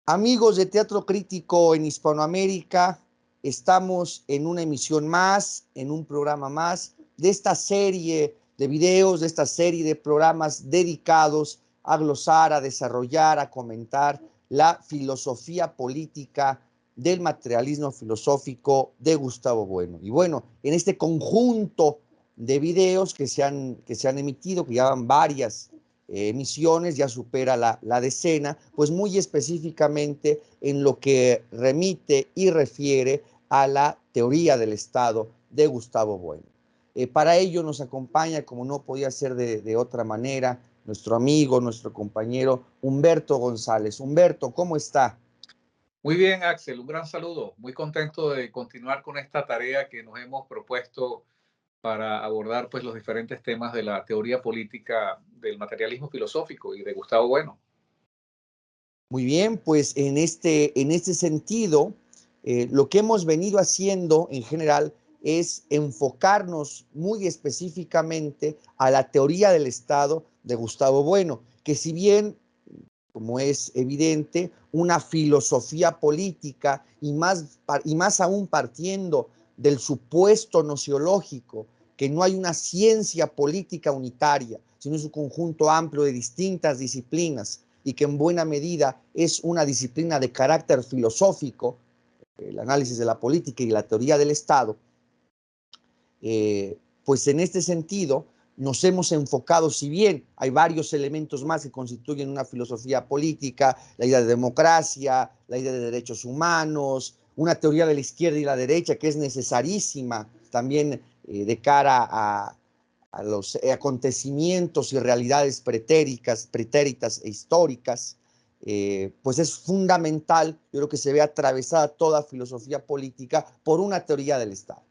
Amigos de Teatro Crítico en Hispanoamérica, estamos en una emisión más, en un programa más de esta serie de videos, de esta serie de programas dedicados a glosar, a desarrollar, a comentar la filosofía política del materialismo filosófico de Gustavo Bueno. Y bueno, en este conjunto de videos que se han emitido, que ya van varias emisiones, ya supera la decena, pues muy específicamente en lo que remite y refiere a la teoría del Estado de Gustavo Bueno. Para ello nos acompaña, como no podía ser de otra manera, nuestro amigo, nuestro compañero Humberto González. Humberto, ¿cómo está? Muy bien, Axel, un gran saludo. Muy contento de continuar con esta tarea que nos hemos propuesto para abordar pues, los diferentes temas de la teoría política del materialismo filosófico y de Gustavo Bueno. Muy bien, pues en este sentido, lo que hemos venido haciendo en general es enfocarnos muy específicamente a la teoría del Estado de Gustavo Bueno, que si bien, como es evidente, una filosofía política y más aún partiendo del supuesto nociológico, que no hay una ciencia política unitaria, sino es un conjunto amplio de distintas disciplinas y que en buena medida es una disciplina de carácter filosófico, el análisis de la política y la teoría del Estado. Pues en este sentido nos hemos enfocado, si bien hay varios elementos más que constituyen una filosofía política, la idea de democracia, la idea de derechos humanos, una teoría de la izquierda y la derecha que es necesarísima también de cara a los acontecimientos y realidades pretéritas e históricas, pues es fundamental, yo creo que se ve atravesada toda filosofía política por una teoría del Estado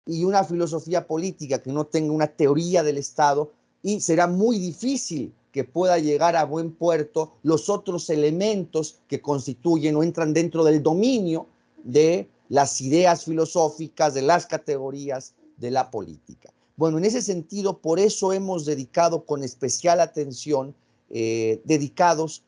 y una filosofía política que no tenga una teoría del Estado, y será muy difícil que pueda llegar a buen puerto los otros elementos que constituyen o entran dentro del dominio de las ideas filosóficas, de las categorías de la política. Bueno, en ese sentido, por eso hemos dedicado con especial atención, dedicarnos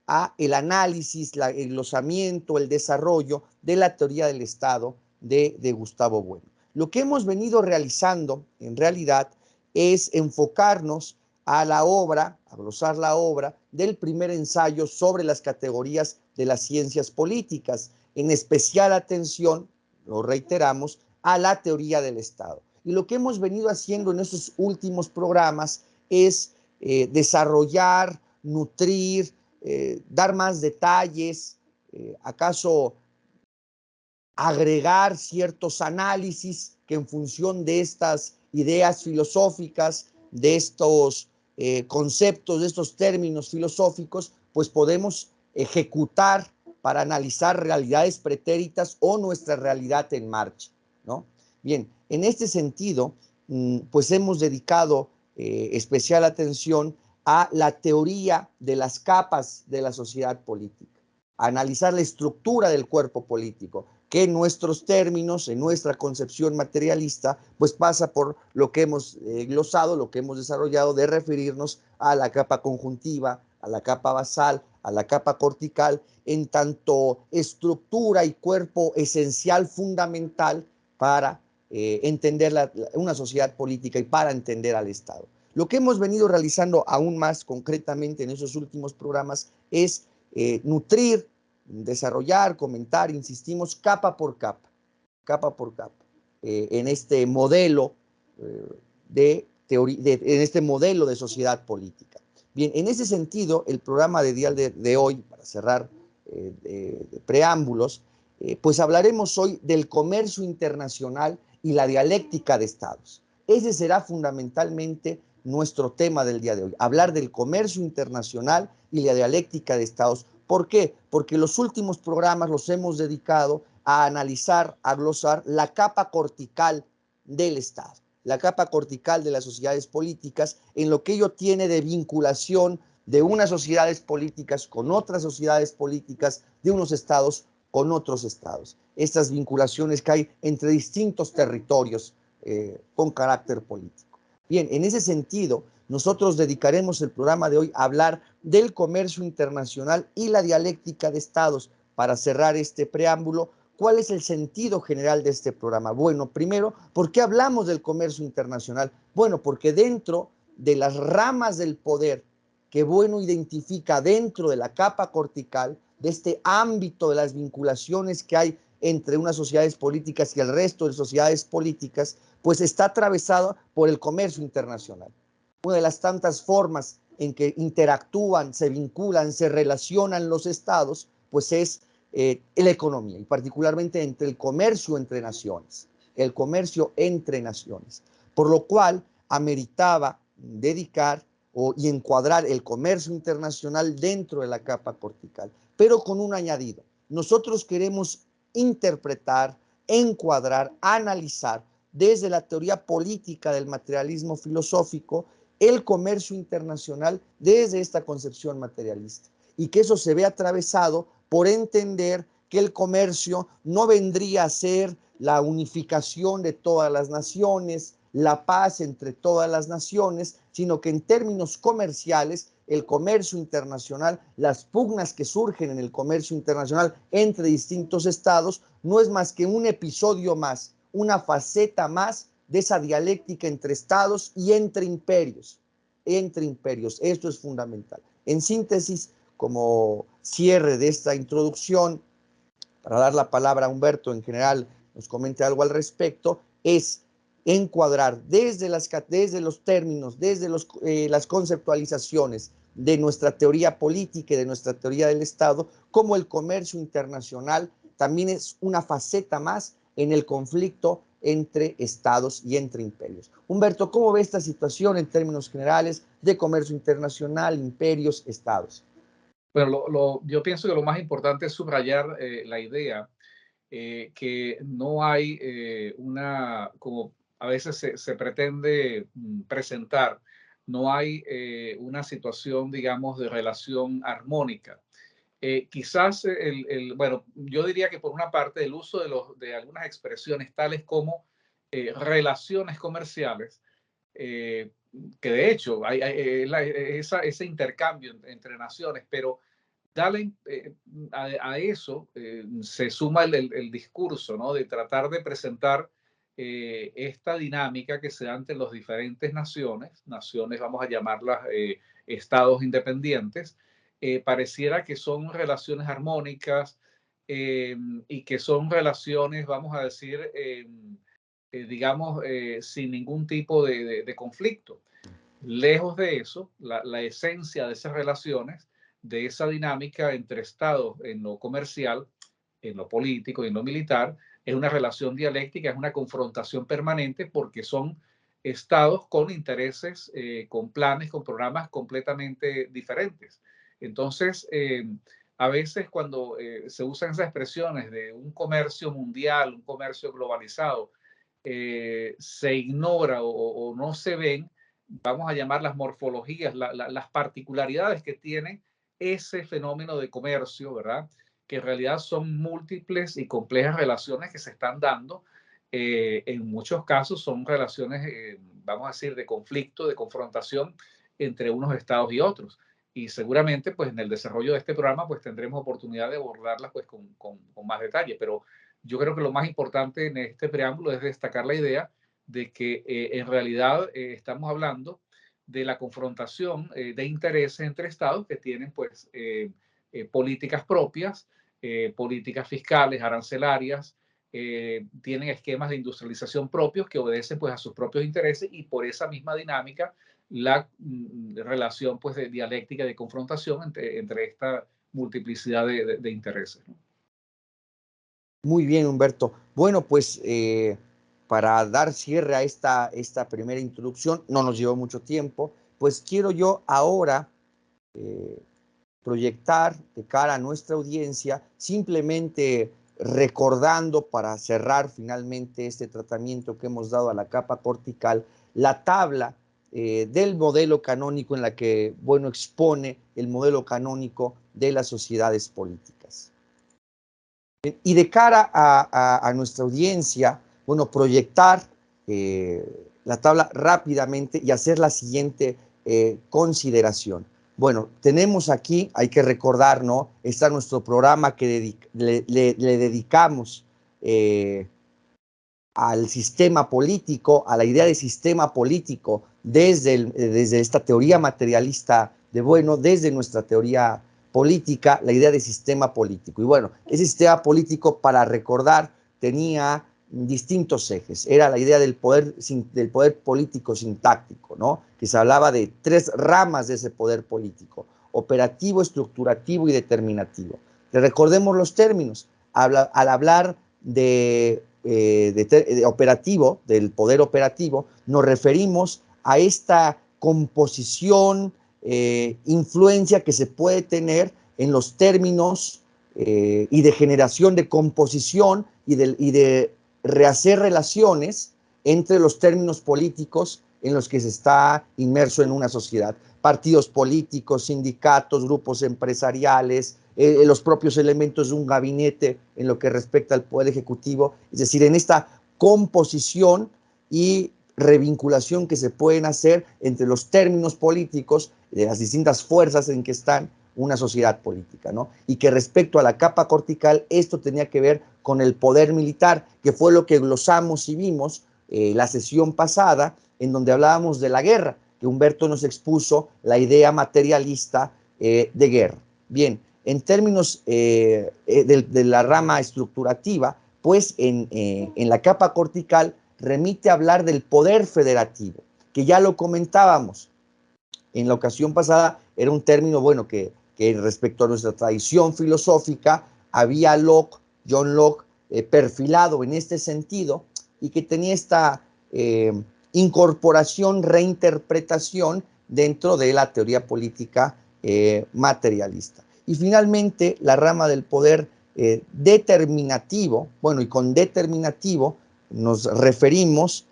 a el análisis, el glosamiento, el desarrollo de la teoría del Estado de Gustavo Bueno. Lo que hemos venido realizando, en realidad, es enfocarnos a la obra, a glosar la obra del primer ensayo sobre las categorías de las ciencias políticas, en especial atención, lo reiteramos, a la teoría del Estado. Y lo que hemos venido haciendo en estos últimos programas es desarrollar, nutrir, dar más detalles, acaso agregar ciertos análisis que en función de estas ideas filosóficas, de estos conceptos, de estos términos filosóficos, pues podemos ejecutar para analizar realidades pretéritas o nuestra realidad en marcha, ¿no? Bien, en este sentido, pues hemos dedicado especial atención a la teoría de las capas de la sociedad política, a analizar la estructura del cuerpo político, que en nuestros términos, en nuestra concepción materialista, pues pasa por lo que hemos glosado, lo que hemos desarrollado de referirnos a la capa conjuntiva, a la capa basal, a la capa cortical, en tanto estructura y cuerpo esencial, fundamental para entender una sociedad política y para entender al Estado. Lo que hemos venido realizando aún más concretamente en esos últimos programas es nutrir, desarrollar, comentar, insistimos, capa por capa, en este modelo en este modelo de sociedad política. Bien, en ese sentido, el programa de día de hoy, para cerrar de preámbulos, pues hablaremos hoy del comercio internacional y la dialéctica de estados. Ese será fundamentalmente nuestro tema del día de hoy, hablar del comercio internacional y la dialéctica de estados. ¿Por qué? Porque los últimos programas los hemos dedicado a analizar, a glosar la capa cortical del Estado, la capa cortical de las sociedades políticas, en lo que ello tiene de vinculación de unas sociedades políticas con otras sociedades políticas, de unos estados con otros estados. Estas vinculaciones que hay entre distintos territorios con carácter político. Bien, en ese sentido, nosotros dedicaremos el programa de hoy a hablar del comercio internacional y la dialéctica de estados. Para cerrar este preámbulo, ¿cuál es el sentido general de este programa? Bueno, primero, ¿por qué hablamos del comercio internacional? Bueno, porque dentro de las ramas del poder que Bueno identifica dentro de la capa cortical, de este ámbito de las vinculaciones que hay entre unas sociedades políticas y el resto de sociedades políticas, pues está atravesado por el comercio internacional. Una de las tantas formas en que interactúan, se vinculan, se relacionan los estados, pues es la economía, y particularmente entre el comercio entre naciones, el comercio entre naciones, por lo cual ameritaba dedicar y encuadrar el comercio internacional dentro de la capa cortical, pero con un añadido. Nosotros queremos interpretar, encuadrar, analizar desde la teoría política del materialismo filosófico el comercio internacional desde esta concepción materialista, y que eso se ve atravesado por entender que el comercio no vendría a ser la unificación de todas las naciones, la paz entre todas las naciones, sino que en términos comerciales, el comercio internacional, las pugnas que surgen en el comercio internacional entre distintos estados, no es más que un episodio más, una faceta más de esa dialéctica entre estados y entre imperios. Entre imperios, esto es fundamental. En síntesis, como cierre de esta introducción, para dar la palabra a Humberto en general, nos comente algo al respecto, es encuadrar desde los términos, desde las conceptualizaciones de nuestra teoría política y de nuestra teoría del Estado, como el comercio internacional también es una faceta más en el conflicto entre estados y entre imperios. Humberto, ¿cómo ve esta situación en términos generales de comercio internacional, imperios, estados? Bueno, yo pienso que lo más importante es subrayar la idea que no hay como a veces se pretende presentar, no hay una situación, digamos, de relación armónica. Quizás, bueno, yo diría que por una parte el uso de algunas expresiones tales como relaciones comerciales, eh, que de hecho ese intercambio entre naciones, pero dale, a eso se suma el discurso, ¿no? De tratar de presentar esta dinámica que se da entre las diferentes naciones, vamos a llamarlas estados independientes, pareciera que son relaciones armónicas y que son relaciones, vamos a decir, digamos, sin ningún tipo de conflicto. Lejos de eso, la esencia de esas relaciones, de esa dinámica entre estados en lo comercial, en lo político y en lo militar, es una relación dialéctica, es una confrontación permanente porque son estados con intereses, con planes, con programas completamente diferentes. Entonces, a veces cuando se usan esas expresiones de un comercio mundial, un comercio globalizado, se ignora o no se ven, vamos a llamar las morfologías, las particularidades que tiene ese fenómeno de comercio, ¿verdad? Que en realidad son múltiples y complejas relaciones que se están dando. En muchos casos son relaciones, vamos a decir, de conflicto, de confrontación entre unos estados y otros. Y seguramente, pues en el desarrollo de este programa, pues tendremos oportunidad de abordarlas pues con más detalle. Pero yo creo que lo más importante en este preámbulo es destacar la idea de que en realidad estamos hablando de la confrontación de intereses entre estados que tienen pues políticas propias, políticas fiscales, arancelarias, tienen esquemas de industrialización propios que obedecen pues a sus propios intereses, y por esa misma dinámica la relación pues de dialéctica, de confrontación entre esta multiplicidad de intereses, ¿no? Muy bien, Humberto. Bueno, pues para dar cierre a esta primera introducción, no nos llevó mucho tiempo, pues quiero yo ahora eh, proyectar de cara a nuestra audiencia, simplemente recordando para cerrar finalmente este tratamiento que hemos dado a la capa cortical, la tabla del modelo canónico en la que, bueno, expone el modelo canónico de las sociedades políticas. Y de cara a nuestra audiencia, bueno, proyectar la tabla rápidamente y hacer la siguiente consideración. Bueno, tenemos aquí, hay que recordar, ¿no? Está nuestro programa que le dedicamos al sistema político, a la idea de sistema político desde esta teoría materialista de bueno, desde nuestra teoría política, la idea de sistema político. Y bueno, ese sistema político, para recordar, tenía distintos ejes. Era la idea del poder político sintáctico, ¿no? Que se hablaba de tres ramas de ese poder político: operativo, estructurativo y determinativo. Recordemos los términos. Al hablar de operativo, del poder operativo, nos referimos a esta composición, influencia que se puede tener en los términos y de generación de composición y de rehacer relaciones entre los términos políticos en los que se está inmerso en una sociedad. Partidos políticos, sindicatos, grupos empresariales, los propios elementos de un gabinete en lo que respecta al poder ejecutivo, es decir, en esta composición y revinculación que se pueden hacer entre los términos políticos de las distintas fuerzas en que están una sociedad política, ¿no? Y que respecto a la capa cortical, esto tenía que ver con el poder militar, que fue lo que glosamos y vimos la sesión pasada, en donde hablábamos de la guerra, que Humberto nos expuso la idea materialista de guerra. Bien, en términos de la rama estructurativa, pues en la capa cortical remite a hablar del poder federativo, que ya lo comentábamos. En la ocasión pasada era un término, bueno, que respecto a nuestra tradición filosófica, había John Locke, perfilado en este sentido y que tenía esta incorporación, reinterpretación dentro de la teoría política materialista. Y finalmente, la rama del poder determinativo, bueno, y con determinativo nos referimos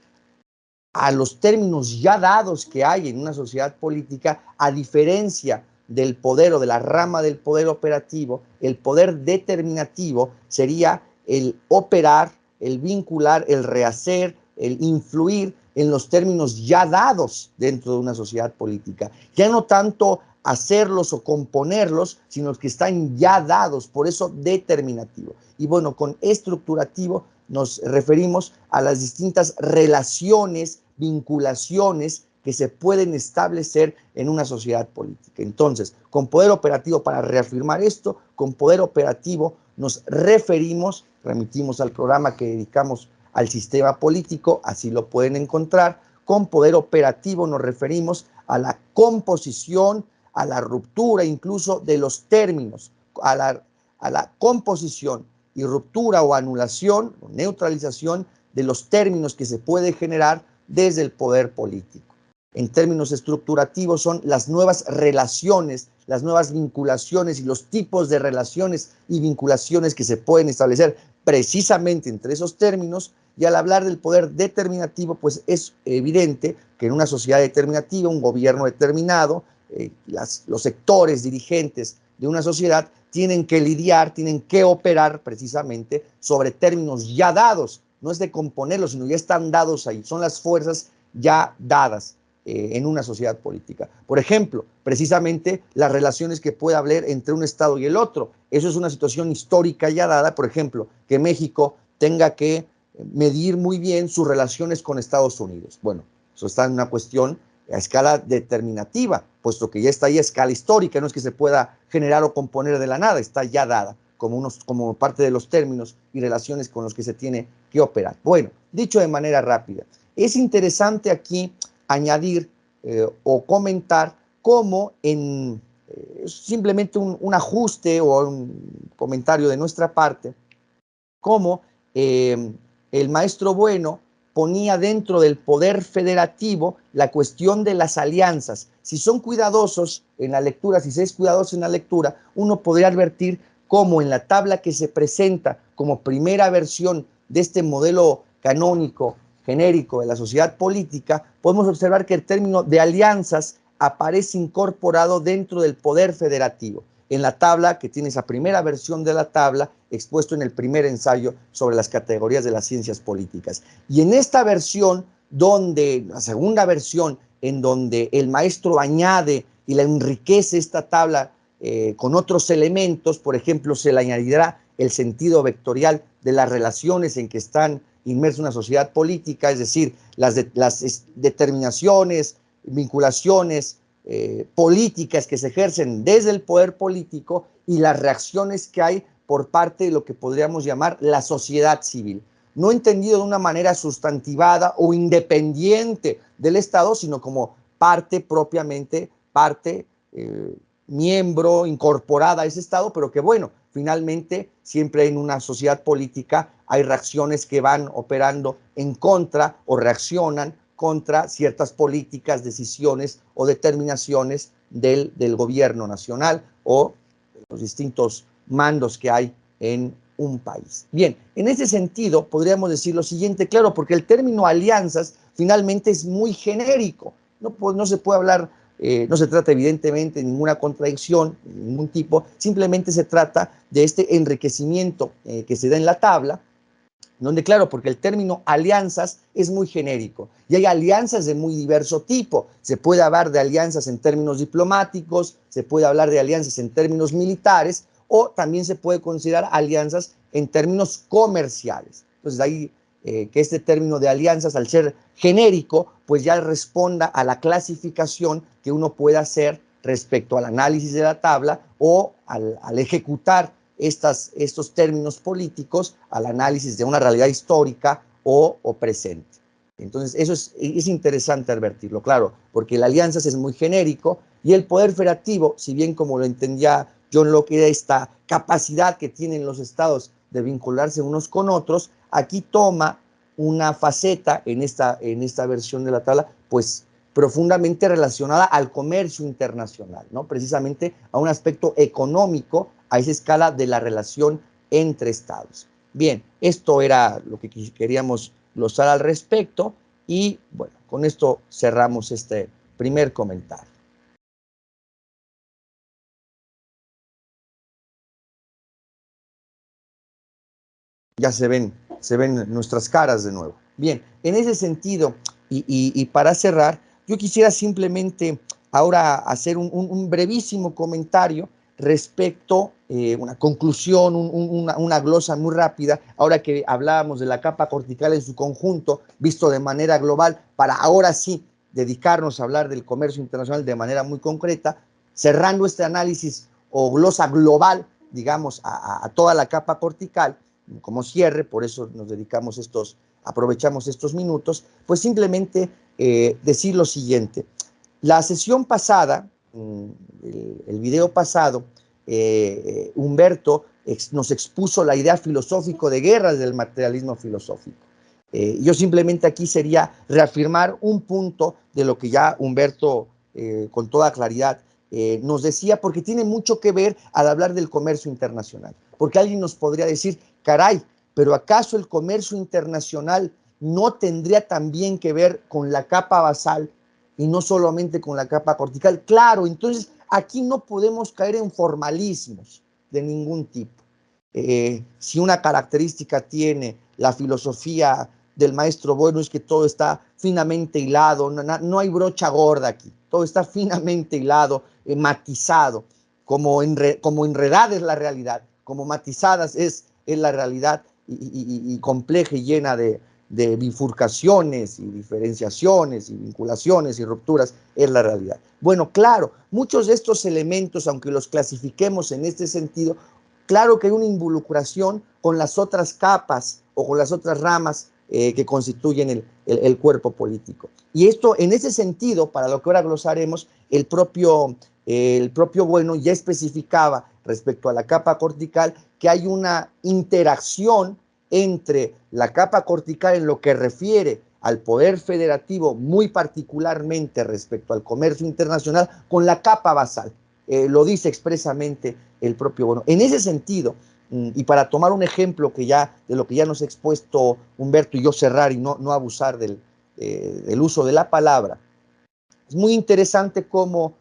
a los términos ya dados que hay en una sociedad política, a diferencia del poder o de la rama del poder operativo. El poder determinativo sería el operar, el vincular, el rehacer, el influir en los términos ya dados dentro de una sociedad política. Ya no tanto hacerlos o componerlos, sino los que están ya dados, por eso determinativo. Y bueno, con estructurativo nos referimos a las distintas relaciones, vinculaciones que se pueden establecer en una sociedad política. Entonces, con poder operativo, para reafirmar esto, con poder operativo nos referimos, remitimos al programa que dedicamos al sistema político, así lo pueden encontrar. Con poder operativo nos referimos a la composición, a la ruptura incluso de los términos, a la composición y ruptura o anulación o neutralización de los términos que se puede generar desde el poder político. En términos estructurativos son las nuevas relaciones, las nuevas vinculaciones y los tipos de relaciones y vinculaciones que se pueden establecer precisamente entre esos términos. Y al hablar del poder determinativo, pues es evidente que en una sociedad determinativa, un gobierno determinado, los sectores dirigentes de una sociedad tienen que lidiar, tienen que operar precisamente sobre términos ya dados. No es de componerlos, sino ya están dados ahí. Son las fuerzas ya dadas en una sociedad política. Por ejemplo, precisamente las relaciones que puede haber entre un Estado y el otro. Eso es una situación histórica ya dada. Por ejemplo, que México tenga que medir muy bien sus relaciones con Estados Unidos. Bueno, eso está en una cuestión a escala determinativa, puesto que ya está ahí a escala histórica, no es que se pueda generar o componer de la nada, está ya dada como parte de los términos y relaciones con los que se tiene que operar. Bueno, dicho de manera rápida, es interesante aquí añadir o comentar cómo simplemente un ajuste o un comentario de nuestra parte, cómo el maestro Bueno ponía dentro del poder federativo la cuestión de las alianzas. Si son cuidadosos en la lectura, si se es cuidadoso en la lectura, uno podría advertir cómo en la tabla que se presenta como primera versión de este modelo canónico genérico de la sociedad política, podemos observar que el término de alianzas aparece incorporado dentro del poder federativo. En la tabla, que tiene esa primera versión de la tabla, expuesto en el primer ensayo sobre las categorías de las ciencias políticas. Y en esta versión donde la segunda versión, en donde el maestro añade y le enriquece esta tabla con otros elementos, por ejemplo, se le añadirá el sentido vectorial de las relaciones en que están inmersa una sociedad política, es decir, las determinaciones, vinculaciones políticas que se ejercen desde el poder político y las reacciones que hay por parte de lo que podríamos llamar la sociedad civil. No entendido de una manera sustantivada o independiente del Estado, sino como parte propiamente, parte miembro incorporada a ese Estado, pero que bueno, finalmente siempre en una sociedad política hay reacciones que van operando en contra o reaccionan contra ciertas políticas, decisiones o determinaciones del gobierno nacional o los distintos mandos que hay en un país. Bien, en ese sentido podríamos decir lo siguiente, claro, porque el término alianzas finalmente es muy genérico, no se puede hablar, no se trata evidentemente de ninguna contradicción, de ningún tipo, simplemente se trata de este enriquecimiento que se da en la tabla, donde claro, porque el término alianzas es muy genérico y hay alianzas de muy diverso tipo. Se puede hablar de alianzas en términos diplomáticos, se puede hablar de alianzas en términos militares o también se puede considerar alianzas en términos comerciales. Entonces, ahí que este término de alianzas, al ser genérico, pues ya responda a la clasificación que uno puede hacer respecto al análisis de la tabla o al ejecutar estos términos políticos al análisis de una realidad histórica o presente. Entonces, eso es interesante advertirlo, claro, porque el alianzas es muy genérico y el poder federativo, si bien como lo entendía John Locke, era esta capacidad que tienen los estados de vincularse unos con otros, aquí toma una faceta en esta versión de la tabla, pues profundamente relacionada al comercio internacional, ¿no? Precisamente a un aspecto económico, a esa escala de la relación entre estados. Bien, esto era lo que queríamos glosar al respecto y bueno, con esto cerramos este primer comentario. Ya se ven nuestras caras de nuevo. Bien, en ese sentido, y para cerrar, yo quisiera simplemente ahora hacer un brevísimo comentario respecto una conclusión, una glosa muy rápida, ahora que hablábamos de la capa cortical en su conjunto, visto de manera global, para ahora sí dedicarnos a hablar del comercio internacional de manera muy concreta, cerrando este análisis o glosa global, digamos, a toda la capa cortical, como cierre, por eso nos dedicamos aprovechamos estos minutos, pues simplemente decir lo siguiente. La sesión pasada, el video pasado, Humberto nos expuso la idea filosófica de guerras del materialismo filosófico. Yo simplemente aquí sería reafirmar un punto de lo que ya Humberto con toda claridad nos decía, porque tiene mucho que ver al hablar del comercio internacional. Porque alguien nos podría decir, caray, pero ¿acaso el comercio internacional no tendría también que ver con la capa basal y no solamente con la capa cortical? Claro, entonces aquí no podemos caer en formalismos de ningún tipo. Si una característica tiene la filosofía del maestro Bueno es que todo está finamente hilado, no hay brocha gorda aquí, todo está finamente hilado, matizado, como enredada es la realidad, como matizadas es la realidad y compleja y llena de bifurcaciones y diferenciaciones y vinculaciones y rupturas es la realidad. Bueno, claro, muchos de estos elementos, aunque los clasifiquemos en este sentido, claro que hay una involucración con las otras capas o con las otras ramas que constituyen el cuerpo político. Y esto, en ese sentido, para lo que ahora glosaremos, el propio Bueno ya especificaba respecto a la capa cortical que hay una interacción entre la capa cortical en lo que refiere al poder federativo, muy particularmente respecto al comercio internacional, con la capa basal. Lo dice expresamente el propio Bueno. En ese sentido, y para tomar un ejemplo de lo que ya nos ha expuesto Humberto y yo cerrar y no abusar del uso de la palabra, es muy interesante cómo,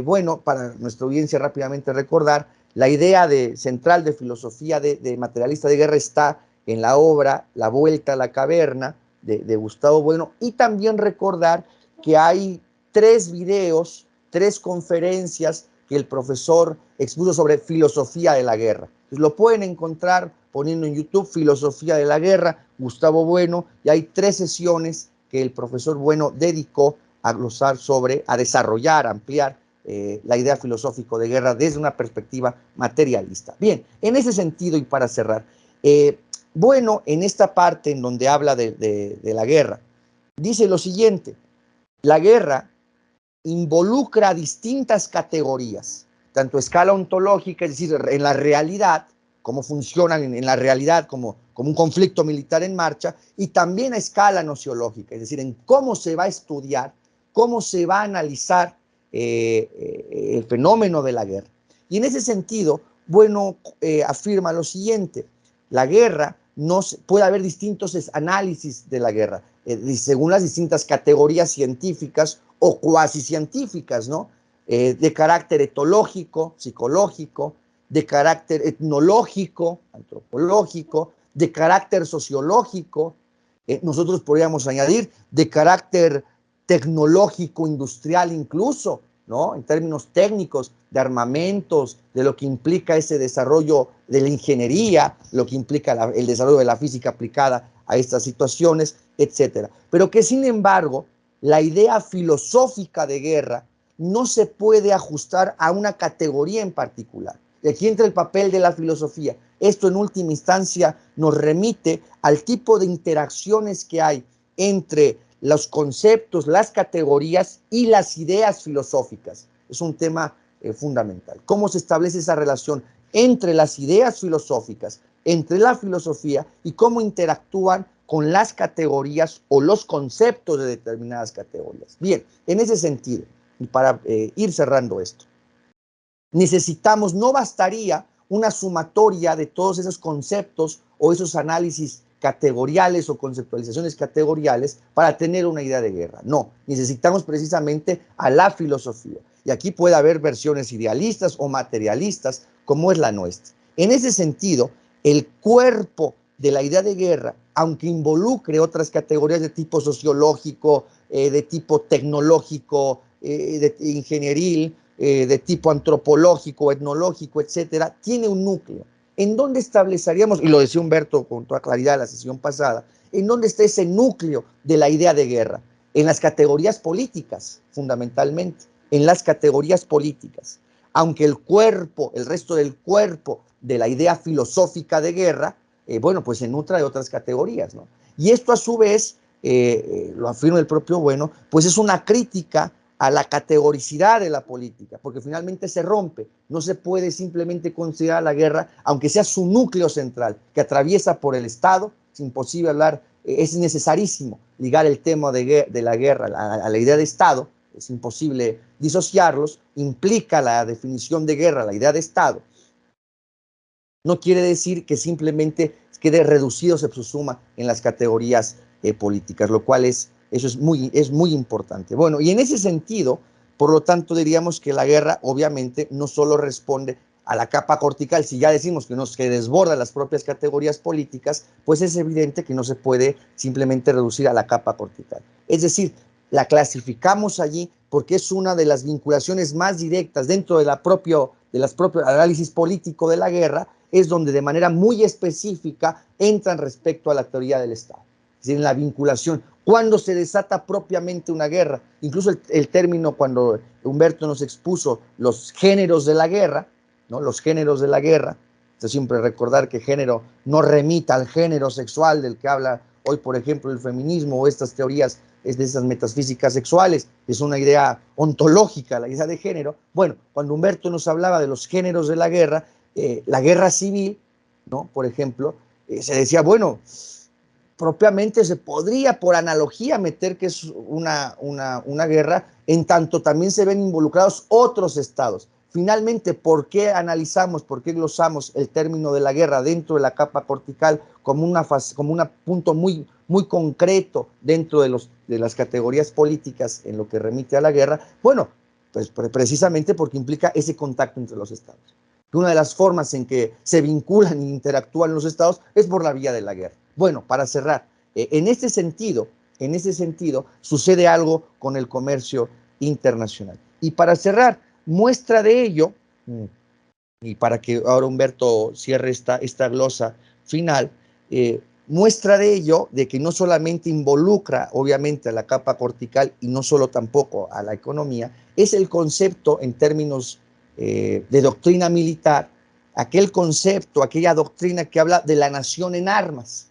bueno, para nuestra audiencia rápidamente recordar, la idea central de filosofía de materialista de guerra está en la obra La Vuelta a la Caverna, de Gustavo Bueno, y también recordar que hay 3 videos, 3 conferencias que el profesor expuso sobre filosofía de la guerra. Entonces, lo pueden encontrar poniendo en YouTube Filosofía de la Guerra, Gustavo Bueno, y hay 3 sesiones que el profesor Bueno dedicó a glosar sobre, a desarrollar, a ampliar la idea filosófica de guerra desde una perspectiva materialista. Bien, en ese sentido y para cerrar, Bueno, en esta parte en donde habla de la guerra, dice lo siguiente: la guerra involucra distintas categorías, tanto a escala ontológica, es decir, en la realidad, cómo funcionan en la realidad como un conflicto militar en marcha, y también a escala nociológica, es decir, en cómo se va a estudiar, cómo se va a analizar el fenómeno de la guerra. Y en ese sentido, Bueno afirma lo siguiente: la guerra, puede haber distintos análisis de la guerra, según las distintas categorías científicas o cuasi científicas, ¿no? De carácter etológico, psicológico, de carácter etnológico, antropológico, de carácter sociológico, nosotros podríamos añadir de carácter tecnológico, industrial incluso, ¿no? En términos técnicos, de armamentos, de lo que implica ese desarrollo de la ingeniería, lo que implica el desarrollo de la física aplicada a estas situaciones, etcétera. Pero que sin embargo, la idea filosófica de guerra no se puede ajustar a una categoría en particular. Y aquí entra el papel de la filosofía. Esto en última instancia nos remite al tipo de interacciones que hay entre los conceptos, las categorías y las ideas filosóficas. Es un tema fundamental. ¿Cómo se establece esa relación entre las ideas filosóficas, entre la filosofía y cómo interactúan con las categorías o los conceptos de determinadas categorías? Bien, en ese sentido, y para ir cerrando esto, necesitamos, no bastaría una sumatoria de todos esos conceptos o esos análisis categoriales o conceptualizaciones categoriales para tener una idea de guerra. No, necesitamos precisamente a la filosofía. Y aquí puede haber versiones idealistas o materialistas, como es la nuestra. En ese sentido, el cuerpo de la idea de guerra, aunque involucre otras categorías de tipo sociológico, de tipo tecnológico, de ingenieril, de tipo antropológico, etnológico, etcétera, tiene un núcleo. ¿En dónde estableceríamos, y lo decía Humberto con toda claridad en la sesión pasada, en dónde está ese núcleo de la idea de guerra? En las categorías políticas, fundamentalmente, en las categorías políticas. Aunque el cuerpo, el resto del cuerpo de la idea filosófica de guerra, bueno, pues se nutra de otras categorías, ¿no? Y esto a su vez, lo afirma el propio Bueno, pues es una crítica a la categoricidad de la política, porque finalmente se rompe. No se puede simplemente considerar la guerra, aunque sea su núcleo central, que atraviesa por el Estado. Es imposible hablar, es necesarísimo ligar el tema de la guerra a la idea de Estado, es imposible disociarlos, implica la definición de guerra, la idea de Estado. No quiere decir que simplemente quede reducido, se subsuma en las categorías políticas, lo cual eso es muy importante. Bueno, y en ese sentido, por lo tanto, diríamos que la guerra obviamente no solo responde a la capa cortical. Si ya decimos que desborda las propias categorías políticas, pues es evidente que no se puede simplemente reducir a la capa cortical. Es decir, la clasificamos allí porque es una de las vinculaciones más directas dentro de las propios análisis político de la guerra, es donde de manera muy específica entran respecto a la teoría del Estado. Es decir, en la vinculación, cuando se desata propiamente una guerra, incluso el término cuando Humberto nos expuso los géneros de la guerra, ¿no? Los géneros de la guerra, siempre recordar que género no remita al género sexual del que habla hoy, por ejemplo, el feminismo o estas teorías de esas metafísicas sexuales, es una idea ontológica, la idea de género. Bueno, cuando Humberto nos hablaba de los géneros de la guerra civil, ¿no? Por ejemplo, se decía, bueno, propiamente se podría por analogía meter que es una guerra, en tanto también se ven involucrados otros estados. Finalmente, ¿por qué analizamos, por qué glosamos el término de la guerra dentro de la capa cortical como un punto muy concreto dentro de las categorías políticas en lo que remite a la guerra? Bueno, pues precisamente porque implica ese contacto entre los estados. Una de las formas en que se vinculan e interactúan los estados es por la vía de la guerra. Bueno, para cerrar, En este sentido, sucede algo con el comercio internacional. Y para cerrar, muestra de ello, y para que ahora Humberto cierre esta glosa final, muestra de ello de que no solamente involucra obviamente a la capa cortical y no solo tampoco a la economía, es el concepto en términos de doctrina militar, aquel concepto, aquella doctrina que habla de la nación en armas.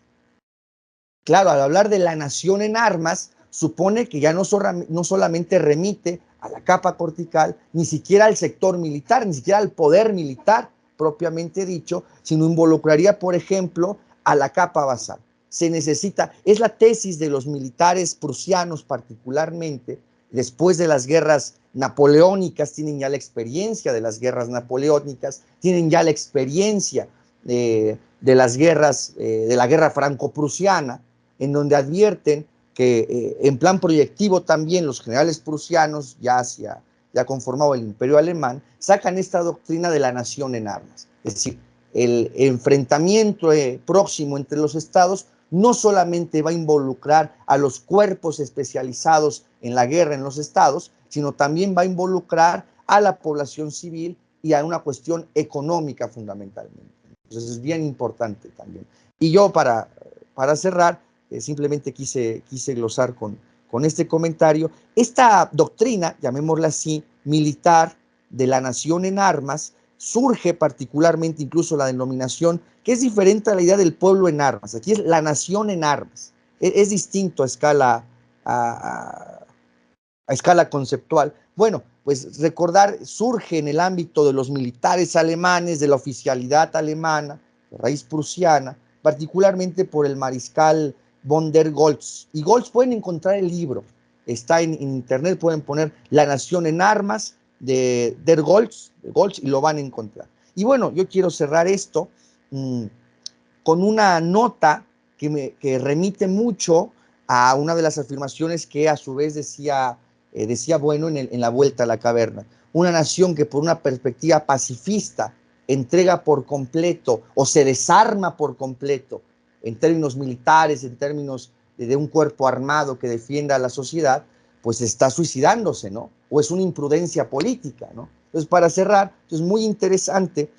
Claro, al hablar de la nación en armas, supone que ya no solamente remite a la capa cortical, ni siquiera al sector militar, ni siquiera al poder militar propiamente dicho, sino involucraría, por ejemplo, a la capa basal. Se necesita, es la tesis de los militares prusianos particularmente, después de las guerras napoleónicas, tienen ya la experiencia de las guerras napoleónicas, tienen ya la experiencia de las guerras, de la guerra franco-prusiana, en donde advierten que en plan proyectivo también los generales prusianos, ya conformado el imperio alemán, sacan esta doctrina de la nación en armas. Es decir, el enfrentamiento próximo entre los estados no solamente va a involucrar a los cuerpos especializados en la guerra en los estados, sino también va a involucrar a la población civil y a una cuestión económica fundamentalmente. Entonces es bien importante también. Y yo para cerrar, simplemente quise glosar con este comentario. Esta doctrina, llamémosla así, militar de la nación en armas, surge particularmente incluso la denominación, que es diferente a la idea del pueblo en armas. Aquí es la nación en armas. Es distinto a escala conceptual. Bueno, pues recordar, surge en el ámbito de los militares alemanes, de la oficialidad alemana, de raíz prusiana, particularmente por el mariscal von der Goltz. Y Goltz pueden encontrar el libro, está en internet, pueden poner La nación en armas de der Goltz, y lo van a encontrar. Y bueno, yo quiero cerrar esto con una nota que remite mucho a una de las afirmaciones que a su vez decía Bueno en La vuelta a la caverna. Una nación que por una perspectiva pacifista entrega por completo o se desarma por completo en términos militares, en términos de un cuerpo armado que defienda a la sociedad, pues está suicidándose, ¿no? O es una imprudencia política, ¿no? Entonces, para cerrar, es muy interesante.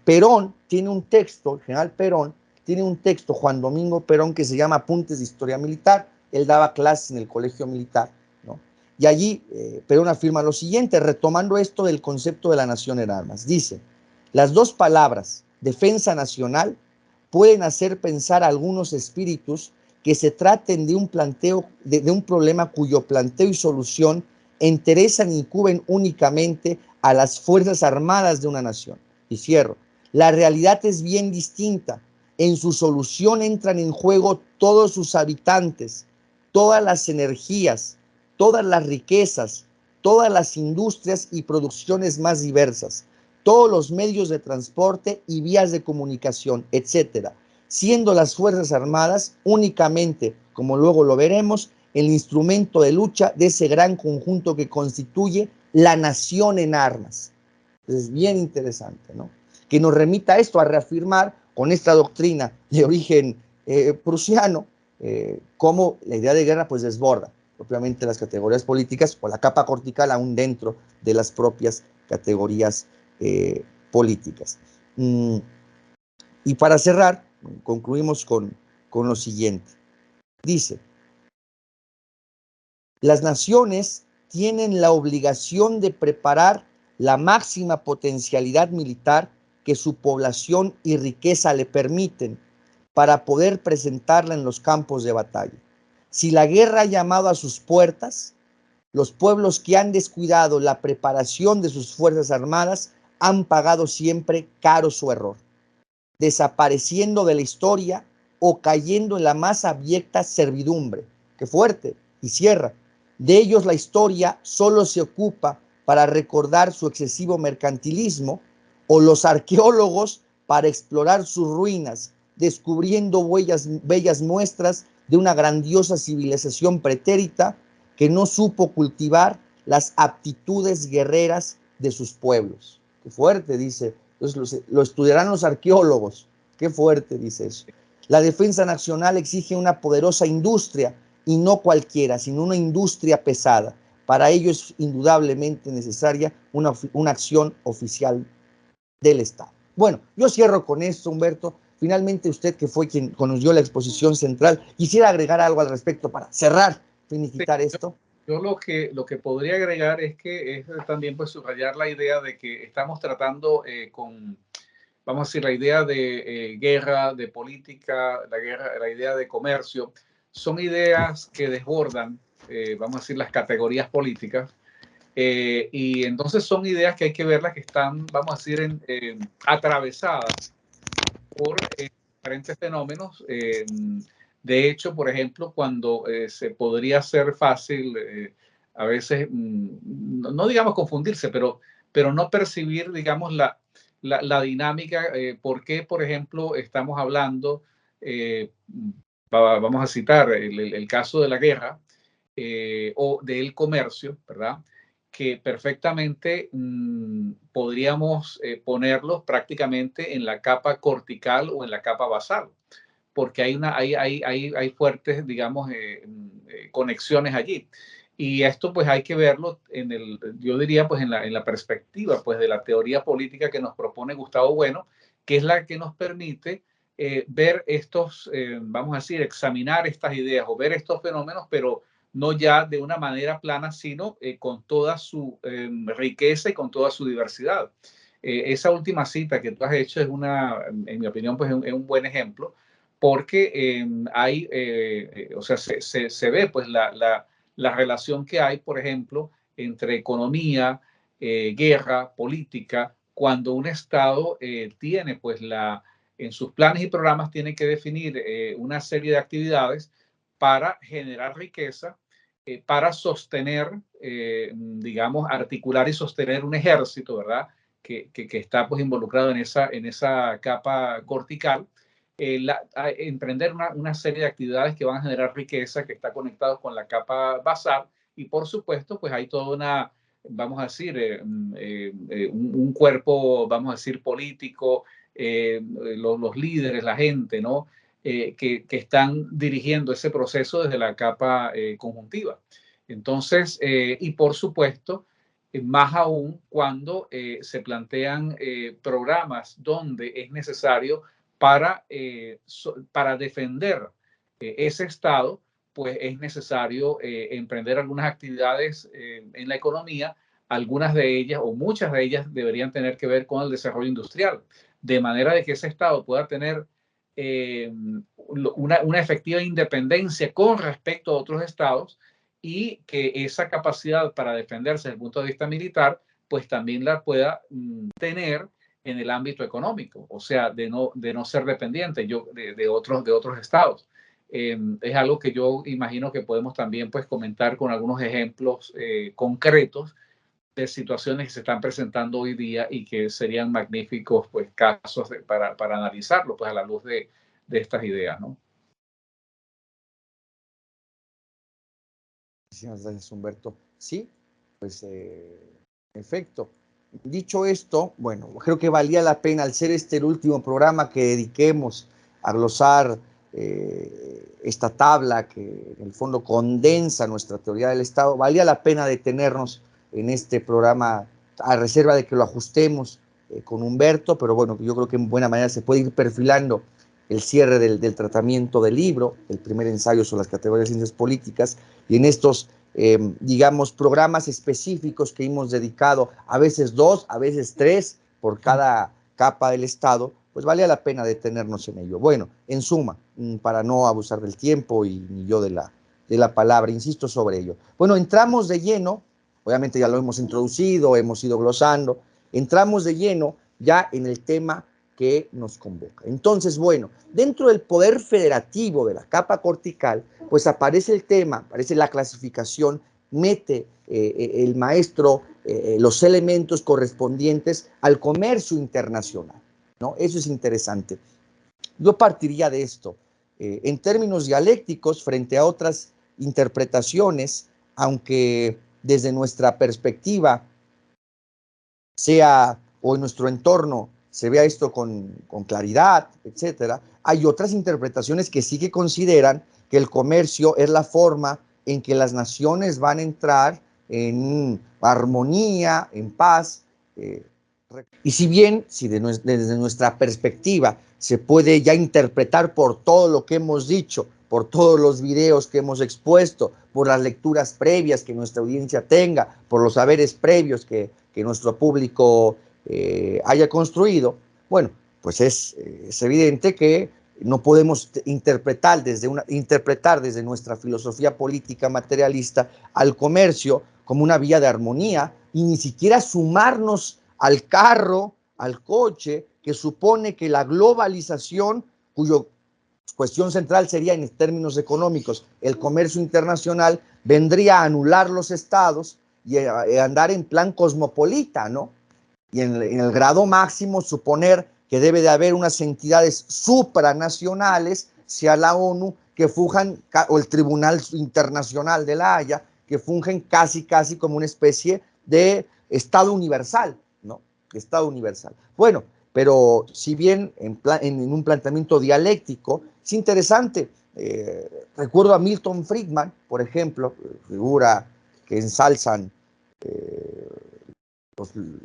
Perón tiene un texto, el general Perón tiene un texto, Juan Domingo Perón, que se llama Apuntes de Historia Militar. Él daba clases en el colegio militar, ¿no? Y allí Perón afirma lo siguiente, retomando esto del concepto de la nación en armas. Dice, las dos palabras, defensa nacional, pueden hacer pensar a algunos espíritus que se traten de un planteo, de un problema cuyo planteo y solución interesan y incumben únicamente a las fuerzas armadas de una nación. Y cierro. La realidad es bien distinta. En su solución entran en juego todos sus habitantes, todas las energías, todas las riquezas, todas las industrias y producciones más diversas, todos los medios de transporte y vías de comunicación, etcétera, siendo las Fuerzas Armadas únicamente, como luego lo veremos, el instrumento de lucha de ese gran conjunto que constituye la nación en armas. Es bien interesante, ¿no? Que nos remita a esto, a reafirmar con esta doctrina de origen prusiano, cómo la idea de guerra pues desborda propiamente las categorías políticas o la capa cortical aún dentro de las propias categorías políticas. Y para cerrar, concluimos con lo siguiente. Dice, las naciones tienen la obligación de preparar la máxima potencialidad militar que su población y riqueza le permiten para poder presentarla en los campos de batalla. Si la guerra ha llamado a sus puertas, los pueblos que han descuidado la preparación de sus fuerzas armadas han pagado siempre caro su error, desapareciendo de la historia o cayendo en la más abyecta servidumbre. Qué fuerte. Y cierra. De ellos la historia solo se ocupa para recordar su excesivo mercantilismo o los arqueólogos para explorar sus ruinas, descubriendo bellas muestras de una grandiosa civilización pretérita que no supo cultivar las aptitudes guerreras de sus pueblos. Qué fuerte, dice. Entonces lo estudiarán los arqueólogos. Qué fuerte, dice eso. La defensa nacional exige una poderosa industria, y no cualquiera, sino una industria pesada. Para ello es indudablemente necesaria una acción oficial del Estado. Bueno, yo cierro con esto, Humberto. Finalmente, usted, que fue quien conoció la exposición central, ¿quisiera agregar algo al respecto para cerrar, finiquitar esto? Yo lo que podría agregar es que es también pues subrayar la idea de que estamos tratando vamos a decir, la idea de guerra, de política, la idea de comercio, son ideas que desbordan, vamos a decir, las categorías políticas. Y entonces son ideas que hay que verlas que están, vamos a decir, atravesadas por diferentes fenómenos. De hecho, por ejemplo, cuando se podría ser fácil, a veces, no digamos confundirse, pero no percibir, digamos, la dinámica. ¿Por qué, por ejemplo, estamos hablando, vamos a citar el caso de la guerra o del comercio, ¿verdad? Que perfectamente podríamos ponerlos prácticamente en la capa cortical o en la capa basal, porque hay fuertes, digamos, conexiones allí. Y esto pues hay que verlo yo diría pues en la perspectiva pues de la teoría política que nos propone Gustavo Bueno, que es la que nos permite ver estos, vamos a decir, examinar estas ideas o ver estos fenómenos, pero no ya de una manera plana, sino con toda su riqueza y con toda su diversidad. Esa última cita que tú has hecho es en mi opinión, pues es un buen ejemplo, porque o sea, se ve pues la relación que hay, por ejemplo, entre economía, guerra, política, cuando un Estado tiene pues en sus planes y programas tiene que definir una serie de actividades para generar riqueza, para sostener, digamos, articular y sostener un ejército, ¿verdad? Que está pues involucrado en esa capa cortical, emprender una serie de actividades que van a generar riqueza, que está conectado con la capa basal, y por supuesto, pues hay toda una, vamos a decir, un cuerpo, vamos a decir, político, los líderes, la gente, ¿no? Que están dirigiendo ese proceso desde la capa conjuntiva. Entonces, y por supuesto, más aún cuando se plantean programas donde es necesario para defender ese Estado, pues es necesario emprender algunas actividades en la economía. Algunas de ellas o muchas de ellas deberían tener que ver con el desarrollo industrial, de manera de que ese Estado pueda tener una efectiva independencia con respecto a otros estados, y que esa capacidad para defenderse desde el punto de vista militar, pues también la pueda tener en el ámbito económico, o sea, de no ser dependiente de otros estados. Es algo que yo imagino que podemos también pues comentar con algunos ejemplos concretos de situaciones que se están presentando hoy día y que serían magníficos pues casos para analizarlo pues a la luz de estas ideas, ¿no? Muchísimas gracias, Humberto. Sí, pues efecto. Dicho esto, bueno, creo que valía la pena, al ser este el último programa que dediquemos a glosar esta tabla que en el fondo condensa nuestra teoría del Estado, valía la pena detenernos en este programa a reserva de que lo ajustemos con Humberto, pero bueno, yo creo que en buena manera se puede ir perfilando el cierre del tratamiento del libro, el primer ensayo sobre las categorías de ciencias políticas, y en estos, digamos, programas específicos que hemos dedicado, a veces 2, a veces 3, por cada capa del Estado, pues valía la pena detenernos en ello. Bueno, en suma, para no abusar del tiempo y ni yo de la palabra, insisto sobre ello. Bueno, entramos de lleno, obviamente ya lo hemos introducido, hemos ido glosando, entramos de lleno ya en el tema que nos convoca. Entonces, bueno, dentro del poder federativo de la capa cortical, pues aparece el tema, aparece la clasificación, mete el maestro los elementos correspondientes al comercio internacional, ¿no? Eso es interesante. Yo partiría de esto. En términos dialécticos, frente a otras interpretaciones, aunque desde nuestra perspectiva sea, o en nuestro entorno, se vea esto con claridad, etcétera. Hay otras interpretaciones que sí que consideran que el comercio es la forma en que las naciones van a entrar en armonía, en paz. Y si bien, si desde nuestra perspectiva se puede ya interpretar por todo lo que hemos dicho, por todos los videos que hemos expuesto, por las lecturas previas que nuestra audiencia tenga, por los saberes previos que nuestro público haya construido, bueno, pues es evidente que no podemos interpretar desde nuestra filosofía política materialista al comercio como una vía de armonía y ni siquiera sumarnos al carro, al coche, que supone que la globalización, cuyo cuestión central sería en términos económicos, el comercio internacional, vendría a anular los estados y a andar en plan cosmopolita, ¿no? Y en el grado máximo suponer que debe de haber unas entidades supranacionales, sea la ONU, que funjan, o el Tribunal Internacional de la Haya, que fungen casi como una especie de Estado universal, ¿no? Estado universal. Bueno, pero si bien en un planteamiento dialéctico, es interesante. Recuerdo a Milton Friedman, por ejemplo, figura que ensalzan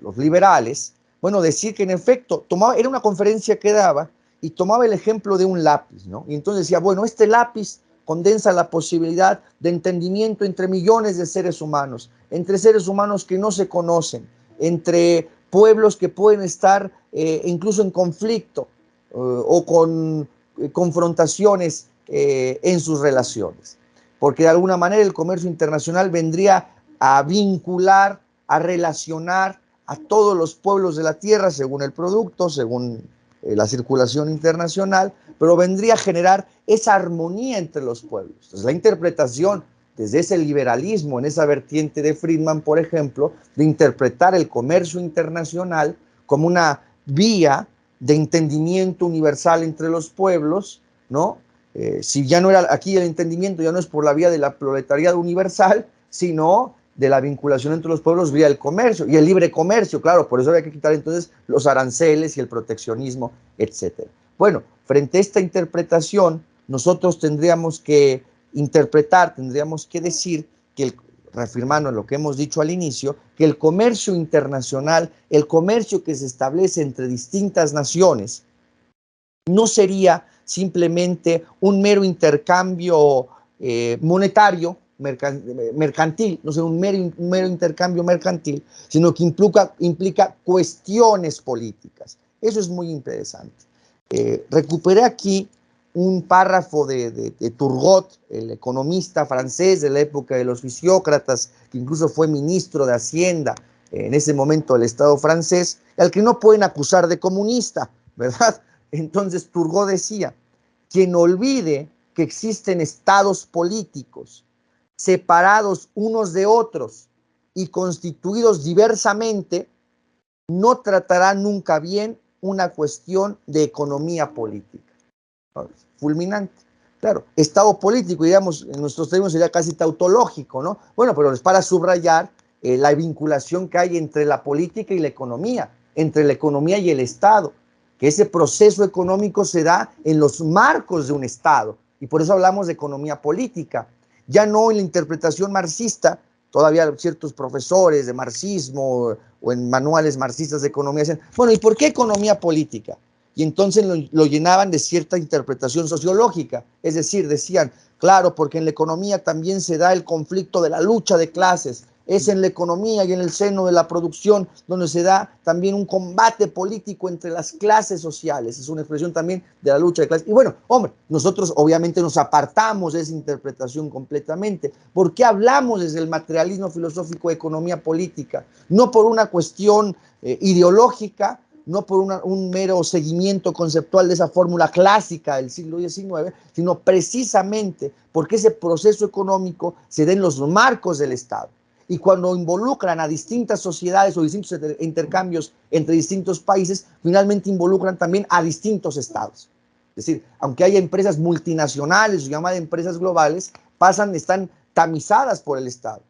los liberales, bueno, decir que en efecto era una conferencia que daba y tomaba el ejemplo de un lápiz, ¿no? Y entonces decía, bueno, este lápiz condensa la posibilidad de entendimiento entre millones de seres humanos, entre seres humanos que no se conocen, entre pueblos que pueden estar incluso en conflicto o con confrontaciones en sus relaciones. Porque de alguna manera el comercio internacional vendría a vincular, a relacionar a todos los pueblos de la tierra según el producto, según la circulación internacional, pero vendría a generar esa armonía entre los pueblos. Entonces, la interpretación desde ese liberalismo, en esa vertiente de Friedman, por ejemplo, de interpretar el comercio internacional como una vía de entendimiento universal entre los pueblos, ¿no? Si ya no era aquí el entendimiento, ya no es por la vía de la proletariado universal, sino de la vinculación entre los pueblos vía el comercio y el libre comercio, claro, por eso había que quitar entonces los aranceles y el proteccionismo, etcétera. Bueno, frente a esta interpretación, nosotros tendríamos que interpretar, tendríamos que decir que, reafirmando lo que hemos dicho al inicio, que el comercio internacional, el comercio que se establece entre distintas naciones, no sería simplemente un mero intercambio monetario, mercantil, no sé, un mero intercambio mercantil, sino que implica cuestiones políticas. Eso es muy interesante. Recuperé aquí un párrafo de Turgot, el economista francés de la época de los fisiócratas, que incluso fue ministro de Hacienda en ese momento del Estado francés, al que no pueden acusar de comunista, ¿verdad? Entonces Turgot decía, quien olvide que existen estados políticos separados unos de otros y constituidos diversamente, no tratará nunca bien una cuestión de economía política. Fulminante. Claro, estado político, digamos, en nuestros términos sería casi tautológico, ¿no? Bueno, pero es para subrayar la vinculación que hay entre la política y la economía, entre la economía y el Estado, que ese proceso económico se da en los marcos de un Estado, y por eso hablamos de economía política, ya no en la interpretación marxista. Todavía ciertos profesores de marxismo o en manuales marxistas de economía dicen, bueno, ¿y por qué economía política? Y entonces lo llenaban de cierta interpretación sociológica, es decir, decían, claro, porque en la economía también se da el conflicto de la lucha de clases, es en la economía y en el seno de la producción donde se da también un combate político entre las clases sociales, es una expresión también de la lucha de clases. Y bueno, hombre, nosotros obviamente nos apartamos de esa interpretación completamente. ¿Por qué hablamos desde el materialismo filosófico de economía política? No por una cuestión ideológica, no por un mero seguimiento conceptual de esa fórmula clásica del siglo XIX, sino precisamente porque ese proceso económico se da en los marcos del Estado. Y cuando involucran a distintas sociedades o distintos intercambios entre distintos países, finalmente involucran también a distintos estados. Es decir, aunque haya empresas multinacionales o llamadas empresas globales, están tamizadas por el Estado.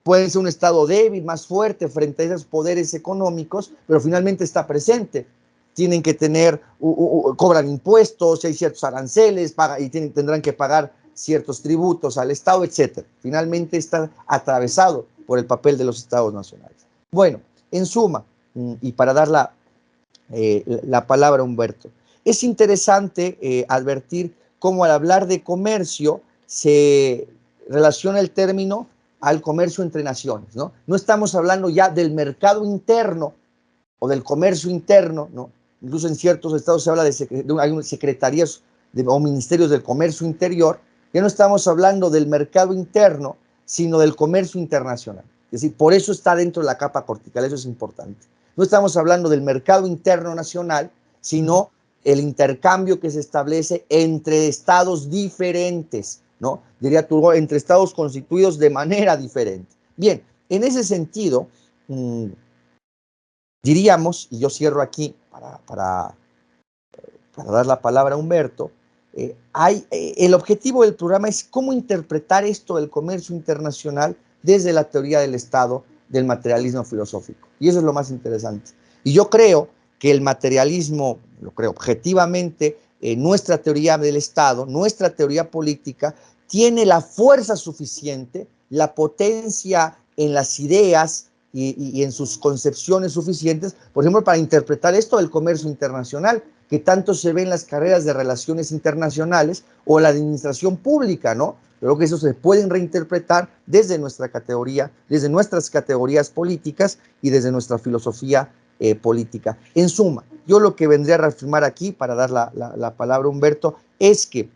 Puede ser un Estado débil, más fuerte frente a esos poderes económicos, pero finalmente está presente. tienen que tener, cobran impuestos, hay ciertos aranceles, y tendrán que pagar ciertos tributos al Estado, etc. Finalmente está atravesado por el papel de los Estados nacionales. Bueno, en suma, y para dar la palabra a Humberto, es interesante advertir cómo al hablar de comercio se relaciona el término al comercio entre naciones, ¿no? No estamos hablando ya del mercado interno o del comercio interno, ¿no? Incluso en ciertos estados se habla hay secretarías o ministerios del comercio interior. Ya no estamos hablando del mercado interno, sino del comercio internacional. Es decir, por eso está dentro de la capa cortical, eso es importante. No estamos hablando del mercado interno nacional, sino el intercambio que se establece entre estados diferentes, ¿no? Diría tú, entre estados constituidos de manera diferente. Bien, en ese sentido, diríamos, y yo cierro aquí para dar la palabra a Humberto, el objetivo del programa es cómo interpretar esto del comercio internacional desde la teoría del Estado, del materialismo filosófico. Y eso es lo más interesante. Y yo creo que el materialismo, lo creo objetivamente, nuestra teoría del Estado, nuestra teoría política, tiene la fuerza suficiente, la potencia en las ideas y en sus concepciones suficientes, por ejemplo, para interpretar esto del comercio internacional, que tanto se ve en las carreras de relaciones internacionales o la administración pública, ¿no? Creo que eso se pueden reinterpretar desde nuestra categoría, desde nuestras categorías políticas y desde nuestra filosofía política. En suma, yo lo que vendría a reafirmar aquí, para dar la palabra a Humberto, es que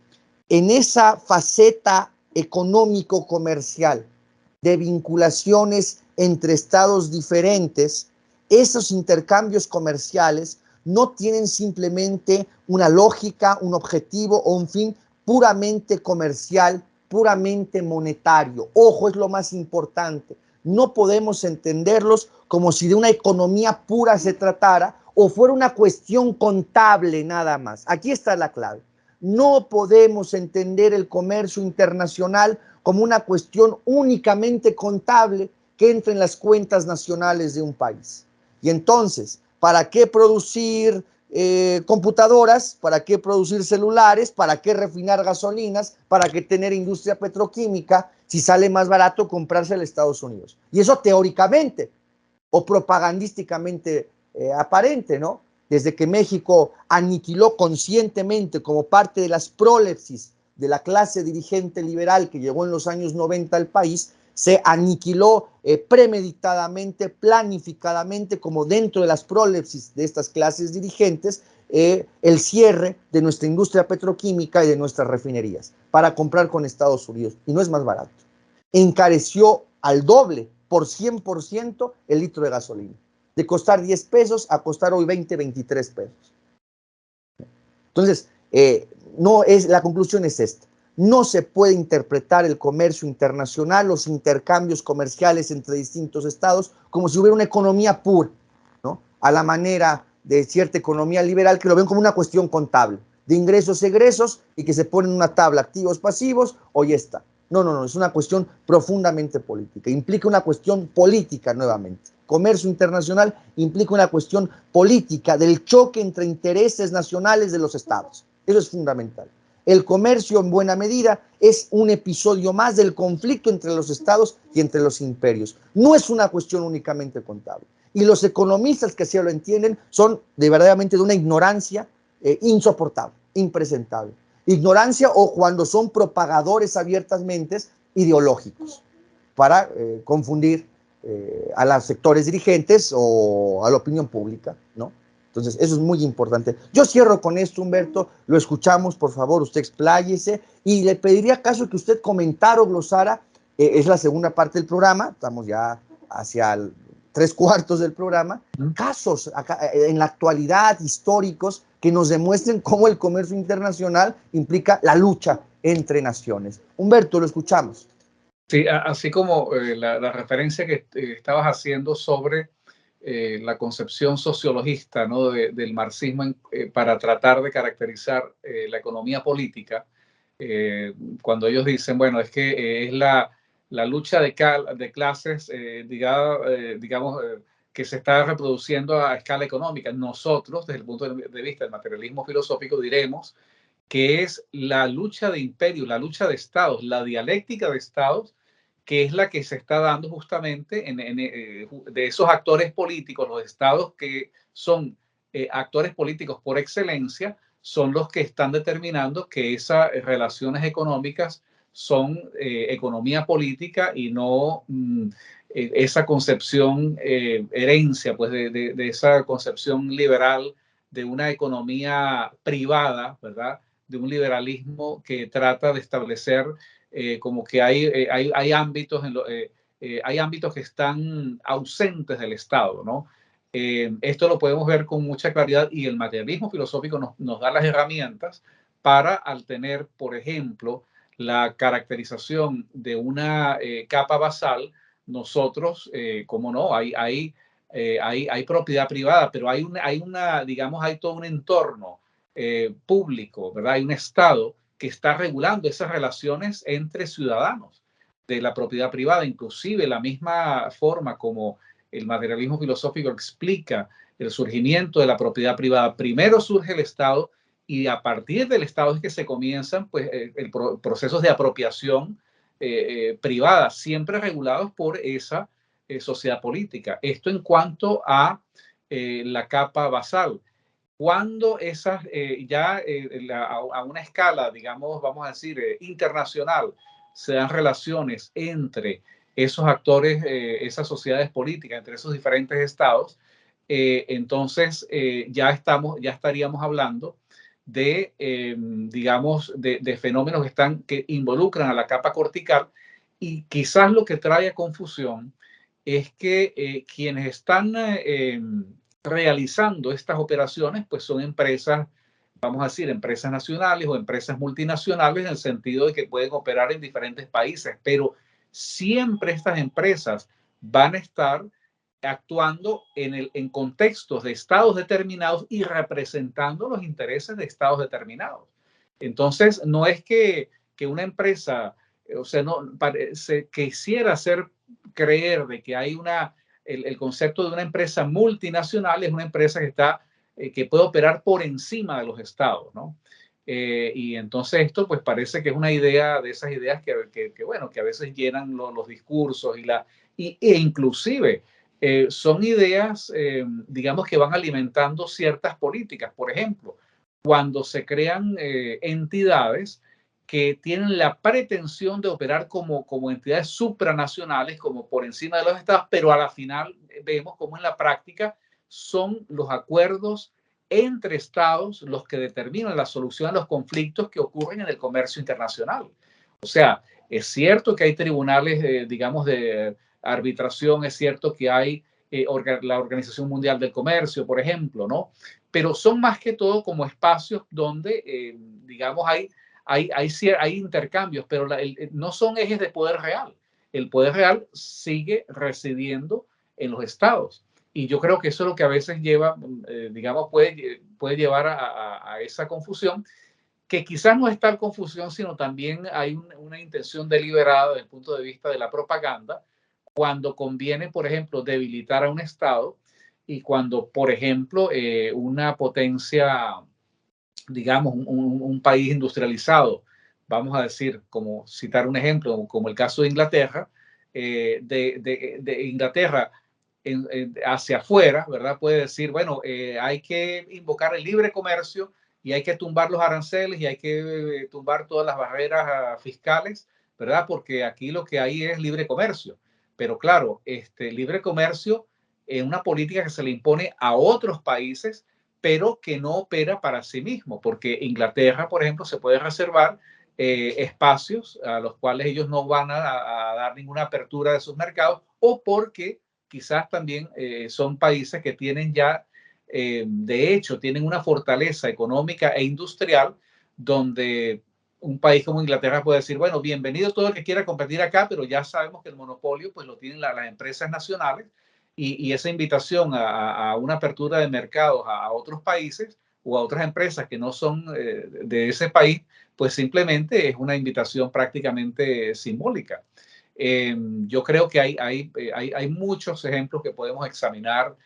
en esa faceta económico-comercial de vinculaciones entre estados diferentes, esos intercambios comerciales no tienen simplemente una lógica, un objetivo o un fin puramente comercial, puramente monetario. Ojo, es lo más importante. No podemos entenderlos como si de una economía pura se tratara o fuera una cuestión contable nada más. Aquí está la clave. No podemos entender el comercio internacional como una cuestión únicamente contable que entra en las cuentas nacionales de un país. Y entonces, ¿para qué producir computadoras? ¿Para qué producir celulares? ¿Para qué refinar gasolinas? ¿Para qué tener industria petroquímica si sale más barato comprarse en Estados Unidos? Y eso teóricamente o propagandísticamente aparente, ¿no? Desde que México aniquiló conscientemente como parte de las prolepsis de la clase dirigente liberal que llegó en los años 90 al país, se aniquiló premeditadamente, planificadamente, como dentro de las prolepsis de estas clases dirigentes, el cierre de nuestra industria petroquímica y de nuestras refinerías para comprar con Estados Unidos. Y no es más barato. Encareció al doble, por 100%, el litro de gasolina. De costar 10 pesos a costar hoy 20, 23 pesos. Entonces, la conclusión es esta. No se puede interpretar el comercio internacional, los intercambios comerciales entre distintos estados, como si hubiera una economía pura, ¿no? A la manera de cierta economía liberal que lo ven como una cuestión contable, de ingresos, egresos, y que se ponen en una tabla activos, pasivos, o ya está. No, es una cuestión profundamente política, implica una cuestión política nuevamente. Comercio internacional implica una cuestión política del choque entre intereses nacionales de los estados. Eso es fundamental. El comercio, en buena medida, es un episodio más del conflicto entre los estados y entre los imperios. No es una cuestión únicamente contable. Y los economistas que así lo entienden son verdaderamente de una ignorancia insoportable, impresentable. Ignorancia o cuando son propagadores abiertamente ideológicos para confundir a los sectores dirigentes o a la opinión pública, ¿no? Entonces, eso es muy importante. Yo cierro con esto, Humberto, lo escuchamos, por favor, usted expláyese, y le pediría acaso que usted comentara o glosara, es la segunda parte del programa, estamos ya hacia el 3/4 del programa, casos acá, en la actualidad históricos que nos demuestren cómo el comercio internacional implica la lucha entre naciones. Humberto, lo escuchamos. Sí, así como la referencia que estabas haciendo sobre la concepción sociologista, ¿no? del marxismo para tratar de caracterizar la economía política, cuando ellos dicen, bueno, es que es la lucha de clases, digamos, que se está reproduciendo a escala económica. Nosotros, desde el punto de vista del materialismo filosófico, diremos que es la lucha de imperios, la lucha de estados, la dialéctica de estados, que es la que se está dando justamente de esos actores políticos, los estados que son actores políticos por excelencia, son los que están determinando que esas relaciones económicas son economía política y no esa concepción, herencia pues de esa concepción liberal de una economía privada, ¿verdad? De un liberalismo que trata de establecer como que hay ámbitos hay ámbitos que están ausentes del Estado, ¿no? Esto lo podemos ver con mucha claridad y el materialismo filosófico nos da las herramientas para, al tener, por ejemplo, la caracterización de una capa basal, nosotros, como no, hay propiedad privada, pero digamos, hay todo un entorno público, ¿verdad? Hay un Estado que está regulando esas relaciones entre ciudadanos de la propiedad privada, inclusive la misma forma como el materialismo filosófico explica el surgimiento de la propiedad privada. Primero surge el Estado y a partir del Estado es que se comienzan pues, procesos de apropiación privada, siempre regulados por esa sociedad política. Esto en cuanto a la capa basal. Cuando esas a una escala, digamos, vamos a decir, internacional, se dan relaciones entre esos actores, esas sociedades políticas, entre esos diferentes estados, entonces ya estaríamos hablando de, digamos, de fenómenos que involucran a la capa cortical y quizás lo que trae a confusión es que quienes están realizando estas operaciones, pues son empresas, vamos a decir, empresas nacionales o empresas multinacionales en el sentido de que pueden operar en diferentes países, pero siempre estas empresas van a estar actuando en contextos de estados determinados y representando los intereses de estados determinados. Entonces, no es que una empresa, o sea, no se quisiera hacer creer de que hay el concepto de una empresa multinacional es una empresa que puede operar por encima de los estados, ¿no? Y entonces esto pues parece que es una idea de esas ideas bueno, que a veces llenan los discursos e inclusive son ideas, digamos, que van alimentando ciertas políticas. Por ejemplo, cuando se crean entidades que tienen la pretensión de operar como entidades supranacionales, como por encima de los estados, pero a la final vemos como en la práctica son los acuerdos entre estados los que determinan la solución a los conflictos que ocurren en el comercio internacional. O sea, es cierto que hay tribunales, digamos, de arbitración, es cierto que hay la Organización Mundial del Comercio, por ejemplo, ¿no? Pero son más que todo como espacios donde, digamos, hay intercambios, pero no son ejes de poder real. El poder real sigue residiendo en los estados. Y yo creo que eso es lo que a veces lleva, digamos, puede llevar a esa confusión, que quizás no es tal confusión, sino también hay una intención deliberada desde el punto de vista de la propaganda, cuando conviene, por ejemplo, debilitar a un Estado y cuando, por ejemplo, una potencia, digamos, un país industrializado, vamos a decir, como citar un ejemplo, como el caso de Inglaterra, de Inglaterra hacia afuera, ¿verdad? Puede decir, bueno, hay que invocar el libre comercio y hay que tumbar los aranceles y hay que tumbar todas las barreras fiscales, ¿verdad? Porque aquí lo que hay es libre comercio. Pero claro, libre comercio es una política que se le impone a otros países, pero que no opera para sí mismo, porque Inglaterra, por ejemplo, se puede reservar espacios a los cuales ellos no van a dar ninguna apertura de sus mercados, o porque quizás también son países que tienen ya, de hecho, tienen una fortaleza económica e industrial donde un país como Inglaterra puede decir, bueno, bienvenido todo el que quiera competir acá, pero ya sabemos que el monopolio pues lo tienen las empresas nacionales y esa invitación a una apertura de mercados a otros países o a otras empresas que no son de ese país, pues simplemente es una invitación prácticamente simbólica. Yo creo que hay muchos ejemplos que podemos examinar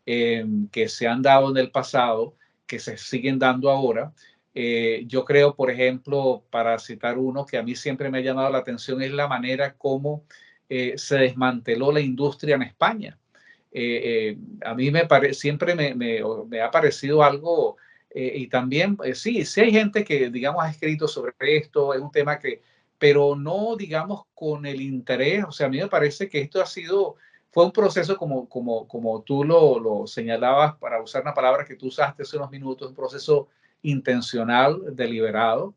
que se han dado en el pasado, que se siguen dando ahora. Yo creo, por ejemplo, para citar uno que a mí siempre me ha llamado la atención, es la manera como se desmanteló la industria en España. A mí siempre me ha parecido algo, y también, sí hay gente que, digamos, ha escrito sobre esto, es un tema que, pero no, digamos, con el interés, o sea, a mí me parece que esto fue un proceso como tú lo señalabas, para usar una palabra que tú usaste hace unos minutos, un proceso intencional, deliberado.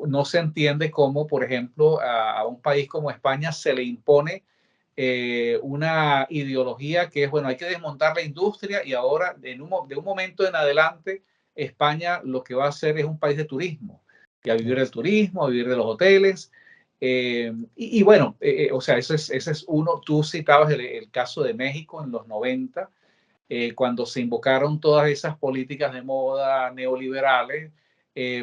No se entiende cómo, por ejemplo, a un país como España se le impone una ideología que es, bueno, hay que desmontar la industria y ahora, de un momento en adelante, España lo que va a hacer es un país de turismo, y a vivir del turismo, a vivir de los hoteles. Bueno, o sea, ese es uno. Tú citabas el caso de México en los 90, cuando se invocaron todas esas políticas de moda neoliberales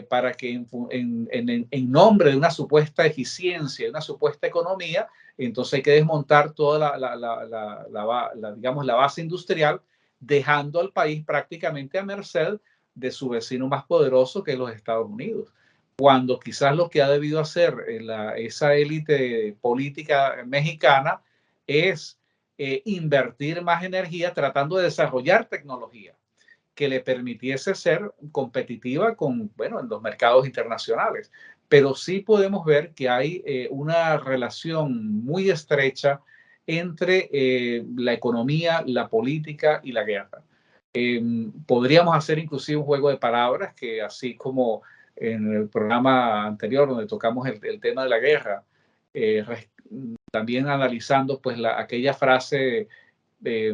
para que en nombre de una supuesta eficiencia, de una supuesta economía, entonces hay que desmontar toda digamos, la base industrial, dejando al país prácticamente a merced de su vecino más poderoso, que es los Estados Unidos. Cuando quizás lo que ha debido hacer esa élite política mexicana es invertir más energía tratando de desarrollar tecnología que le permitiese ser competitiva en los mercados internacionales. Pero sí podemos ver que hay una relación muy estrecha entre la economía, la política y la guerra. Podríamos hacer inclusive un juego de palabras que, así como en el programa anterior donde tocamos el tema de la guerra, también analizando pues aquella frase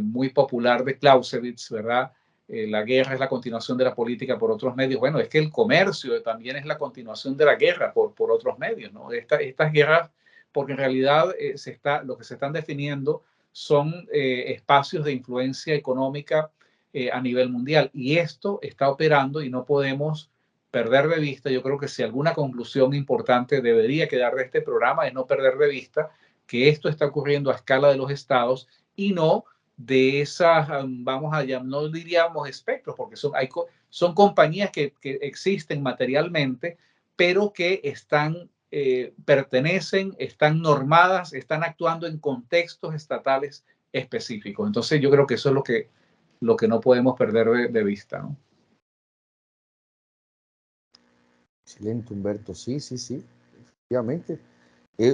muy popular de Clausewitz, ¿verdad? La guerra es la continuación de la política por otros medios. Bueno, es que el comercio también es la continuación de la guerra por otros medios, ¿no? Estas guerras, porque en realidad lo que se están definiendo son espacios de influencia económica a nivel mundial, y esto está operando y no podemos perder de vista. Yo creo que si alguna conclusión importante debería quedar de este programa es no perder de vista que esto está ocurriendo a escala de los estados y no de esas, vamos a llamar, no diríamos espectros, porque son compañías que existen materialmente, pero que pertenecen, están normadas, están actuando en contextos estatales específicos. Entonces yo creo que eso es lo que no podemos perder de vista, ¿no? Excelente, Humberto. Sí, efectivamente.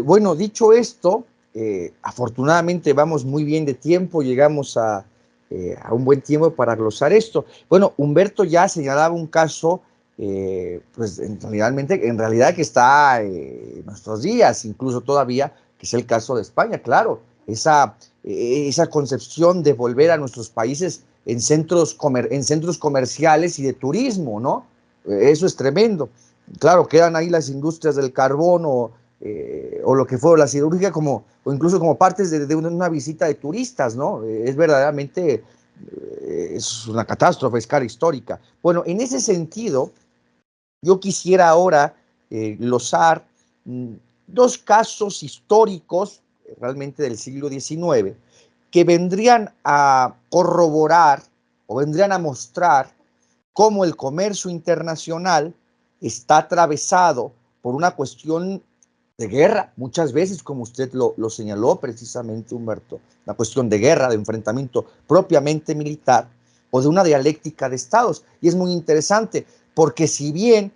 Bueno, dicho esto, afortunadamente vamos muy bien de tiempo, llegamos a un buen tiempo para glosar esto. Bueno, Humberto ya señalaba un caso, pues en realidad que está en nuestros días, incluso todavía, que es el caso de España, claro, esa concepción de volver a nuestros países en centros comerciales y de turismo, ¿no? Eso es tremendo. Claro, quedan ahí las industrias del carbón o lo que fue la siderúrgica, o incluso como partes de una visita de turistas, ¿no? Es verdaderamente, es una catástrofe, es cara histórica. Bueno, en ese sentido, yo quisiera ahora glosar dos casos históricos, realmente del siglo XIX, que vendrían a corroborar o vendrían a mostrar cómo el comercio internacional está atravesado por una cuestión de guerra, muchas veces, como usted lo señaló precisamente, Humberto, una cuestión de guerra, de enfrentamiento propiamente militar, o de una dialéctica de estados. Y es muy interesante, porque si bien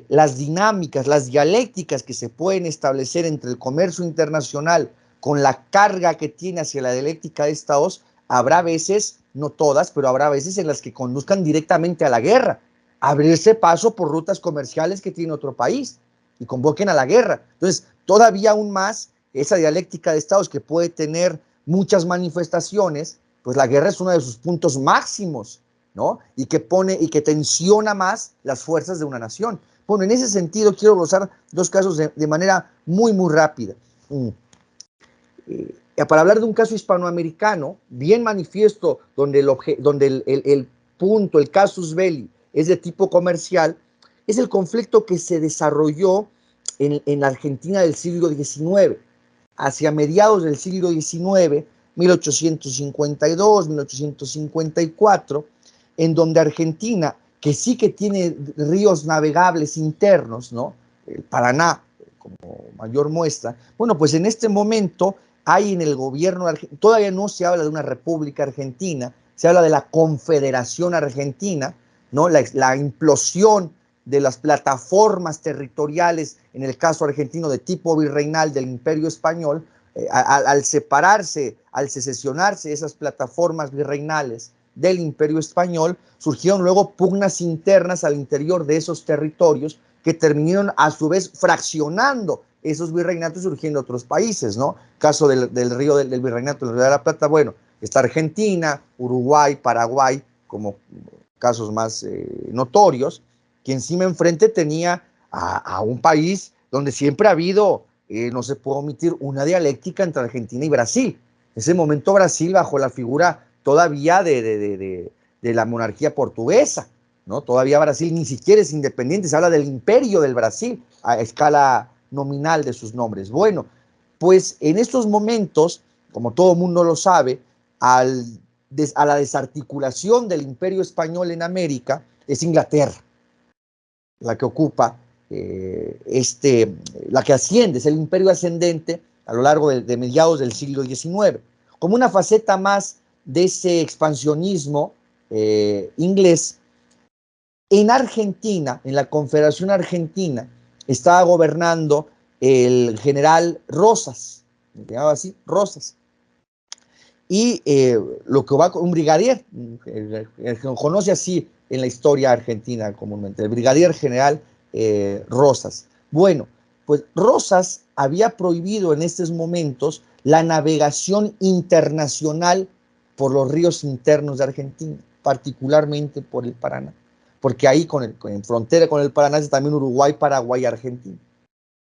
las dinámicas, las dialécticas que se pueden establecer entre el comercio internacional con la carga que tiene hacia la dialéctica de estados, habrá veces, no todas, pero habrá veces en las que conduzcan directamente a la guerra, abrirse paso por rutas comerciales que tiene otro país y convoquen a la guerra. Entonces, todavía aún más, esa dialéctica de estados que puede tener muchas manifestaciones, pues la guerra es uno de sus puntos máximos, ¿no? Y que tensiona más las fuerzas de una nación. Bueno, en ese sentido quiero glosar dos casos de manera muy, muy rápida. Para hablar de un caso hispanoamericano, bien manifiesto, donde el punto, el casus belli, es de tipo comercial, es el conflicto que se desarrolló en la Argentina del siglo XIX. hacia mediados del siglo XIX, 1852, 1854, en donde Argentina, que sí que tiene ríos navegables internos, ¿no? El Paraná como mayor muestra, bueno, pues en este momento hay en el gobierno, todavía no se habla de una república argentina, se habla de la Confederación Argentina, ¿no? La implosión de las plataformas territoriales, en el caso argentino de tipo virreinal del Imperio Español, al separarse, al secesionarse esas plataformas virreinales del Imperio Español, surgieron luego pugnas internas al interior de esos territorios que terminaron a su vez fraccionando esos virreinatos, surgiendo otros países, ¿no? Caso del río del virreinato del Río de la Plata, bueno, está Argentina, Uruguay, Paraguay, como casos más notorios, que encima enfrente tenía a un país donde siempre ha habido, no se puede omitir, una dialéctica entre Argentina y Brasil. En ese momento Brasil bajo la figura todavía de la monarquía portuguesa, ¿no? Todavía Brasil ni siquiera es independiente, se habla del imperio del Brasil a escala nominal de sus nombres. Bueno, pues en estos momentos, como todo mundo lo sabe, a la desarticulación del imperio español en América, es Inglaterra la que ocupa, la que asciende, es el imperio ascendente a lo largo de mediados del siglo XIX, como una faceta más de ese expansionismo inglés. En Argentina, en la Confederación Argentina, estaba gobernando el general Rosas, se llamaba así, Rosas, y lo que va un brigadier, el que conoce así en la historia argentina comúnmente, el brigadier general Rosas. Bueno, pues Rosas había prohibido en estos momentos la navegación internacional por los ríos internos de Argentina, particularmente por el Paraná, porque ahí en frontera con el Paraná es también Uruguay, Paraguay y Argentina.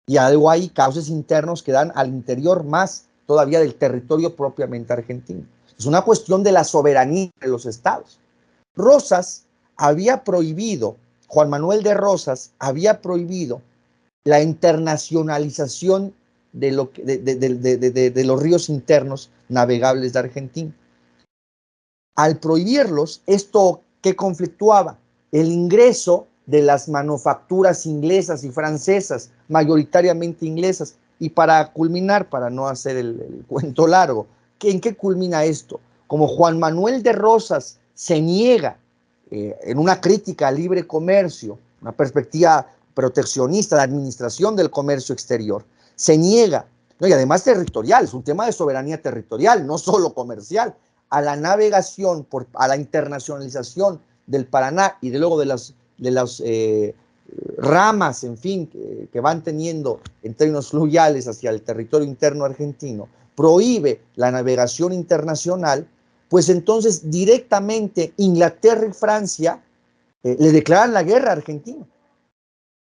Y algo hay cauces internos que dan al interior más todavía del territorio propiamente argentino. Es una cuestión de la soberanía de los estados. Rosas había prohibido, Juan Manuel de Rosas había prohibido la internacionalización de los ríos internos navegables de Argentina. Al prohibirlos, esto ¿qué conflictuaba? El ingreso de las manufacturas inglesas y francesas, mayoritariamente inglesas. Y para culminar, para no hacer el cuento largo, ¿en qué culmina esto? Como Juan Manuel de Rosas se niega en una crítica al libre comercio, una perspectiva proteccionista de administración del comercio exterior, se niega, ¿no? Y además territorial, es un tema de soberanía territorial, no solo comercial, a la navegación, a la internacionalización del Paraná y de luego de las ramas, en fin, que van teniendo en términos fluviales hacia el territorio interno argentino, prohíbe la navegación internacional, pues entonces directamente Inglaterra y Francia le declaran la guerra a Argentina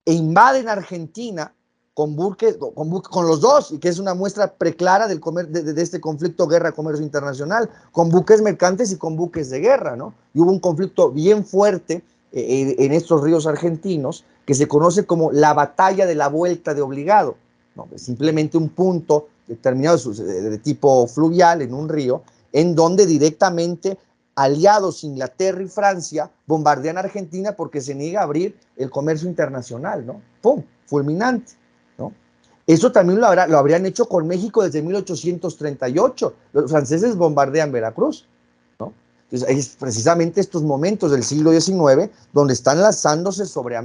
e invaden Argentina con los dos, y que es una muestra preclara de este conflicto guerra-comercio internacional, con buques mercantes y con buques de guerra, ¿no? Y hubo un conflicto bien fuerte en estos ríos argentinos, que se conoce como la batalla de la vuelta de obligado, ¿no? Simplemente un punto determinado de tipo fluvial en un río, en donde directamente aliados Inglaterra y Francia bombardean a Argentina porque se niega a abrir el comercio internacional, ¿no? ¡Pum! Fulminante, ¿no? Eso también lo habrían hecho con México desde 1838. Los franceses bombardean Veracruz, ¿no? Entonces, es precisamente estos momentos del siglo XIX donde están lanzándose sobre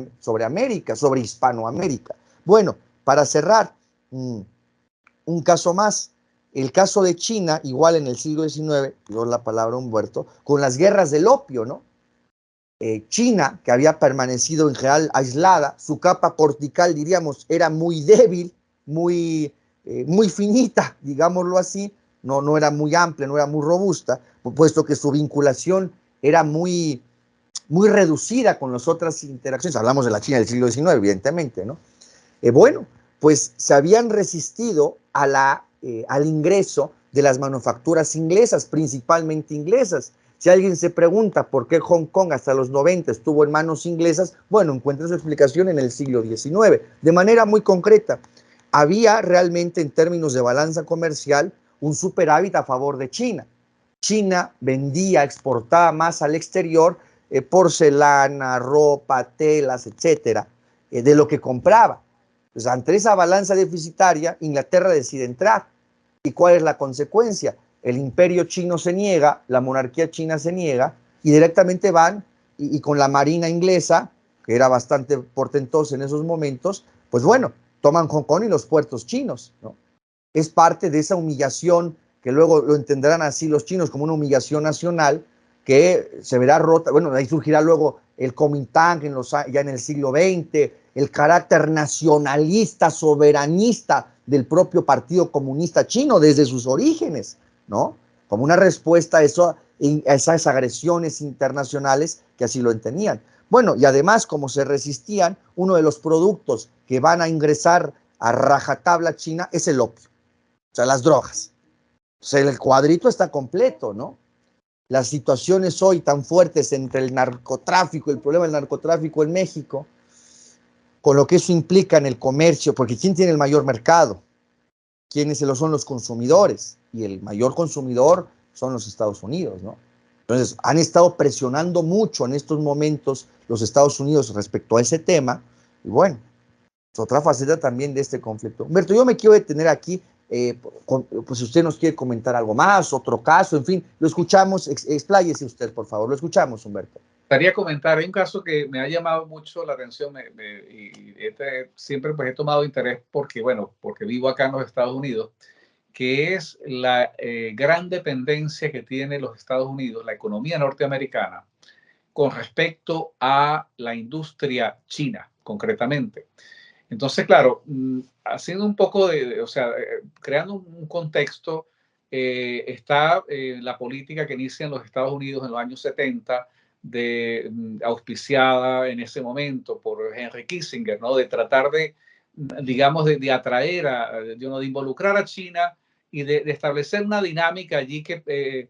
América, sobre Hispanoamérica. Bueno, para cerrar, un caso más. El caso de China, igual en el siglo XIX, dio la palabra Humberto, con las guerras del opio, ¿no? China, que había permanecido en general aislada, su capa cortical, diríamos, era muy débil, muy finita, digámoslo así, no era muy amplia, no era muy robusta, puesto que su vinculación era muy reducida con las otras interacciones. Hablamos de la China del siglo XIX, evidentemente, ¿no? Bueno, pues se habían resistido al ingreso de las manufacturas inglesas, principalmente inglesas. Si alguien se pregunta por qué Hong Kong hasta los 90 estuvo en manos inglesas, bueno, encuentra su explicación en el siglo XIX, de manera muy concreta. había realmente en términos de balanza comercial un superávit a favor de China. China vendía, exportaba más al exterior porcelana, ropa, telas, etcétera, de lo que compraba. Pues ante esa balanza deficitaria, Inglaterra decide entrar. ¿Y cuál es la consecuencia? El imperio chino se niega, la monarquía china se niega, y directamente van y con la marina inglesa, que era bastante portentosa en esos momentos, pues bueno, toman Hong Kong y los puertos chinos, ¿no? Es parte de esa humillación que luego lo entenderán así los chinos como una humillación nacional que se verá rota. Bueno, ahí surgirá luego el Kuomintang ya en el siglo XX, el carácter nacionalista, soberanista del propio Partido Comunista Chino desde sus orígenes, ¿no? Como una respuesta a esas agresiones internacionales que así lo entendían. Bueno, y además, como se resistían, uno de los productos que van a ingresar a rajatabla China es el opio, o sea, las drogas. O sea, el cuadrito está completo, ¿no? Las situaciones hoy tan fuertes entre el narcotráfico, el problema del narcotráfico en México, con lo que eso implica en el comercio, porque ¿quién tiene el mayor mercado? ¿Quiénes son los consumidores? Y el mayor consumidor son los Estados Unidos, ¿no? Entonces, han estado presionando mucho en estos momentos los Estados Unidos respecto a ese tema, y bueno, es otra faceta también de este conflicto. Humberto, yo me quiero detener aquí, pues si usted nos quiere comentar algo más, otro caso, en fin, lo escuchamos, expláyese usted, por favor, lo escuchamos, Humberto. Gustaría comentar, hay un caso que me ha llamado mucho la atención y siempre pues he tomado interés porque, bueno, porque vivo acá en los Estados Unidos, que es la gran dependencia que tiene los Estados Unidos, la economía norteamericana, con respecto a la industria china, concretamente. Entonces, claro, haciendo un poco o sea, creando un contexto, está la política que inicia en los Estados Unidos en los años 70, auspiciada en ese momento por Henry Kissinger, ¿no? De tratar de, digamos, de atraer, de involucrar a China y de establecer una dinámica allí que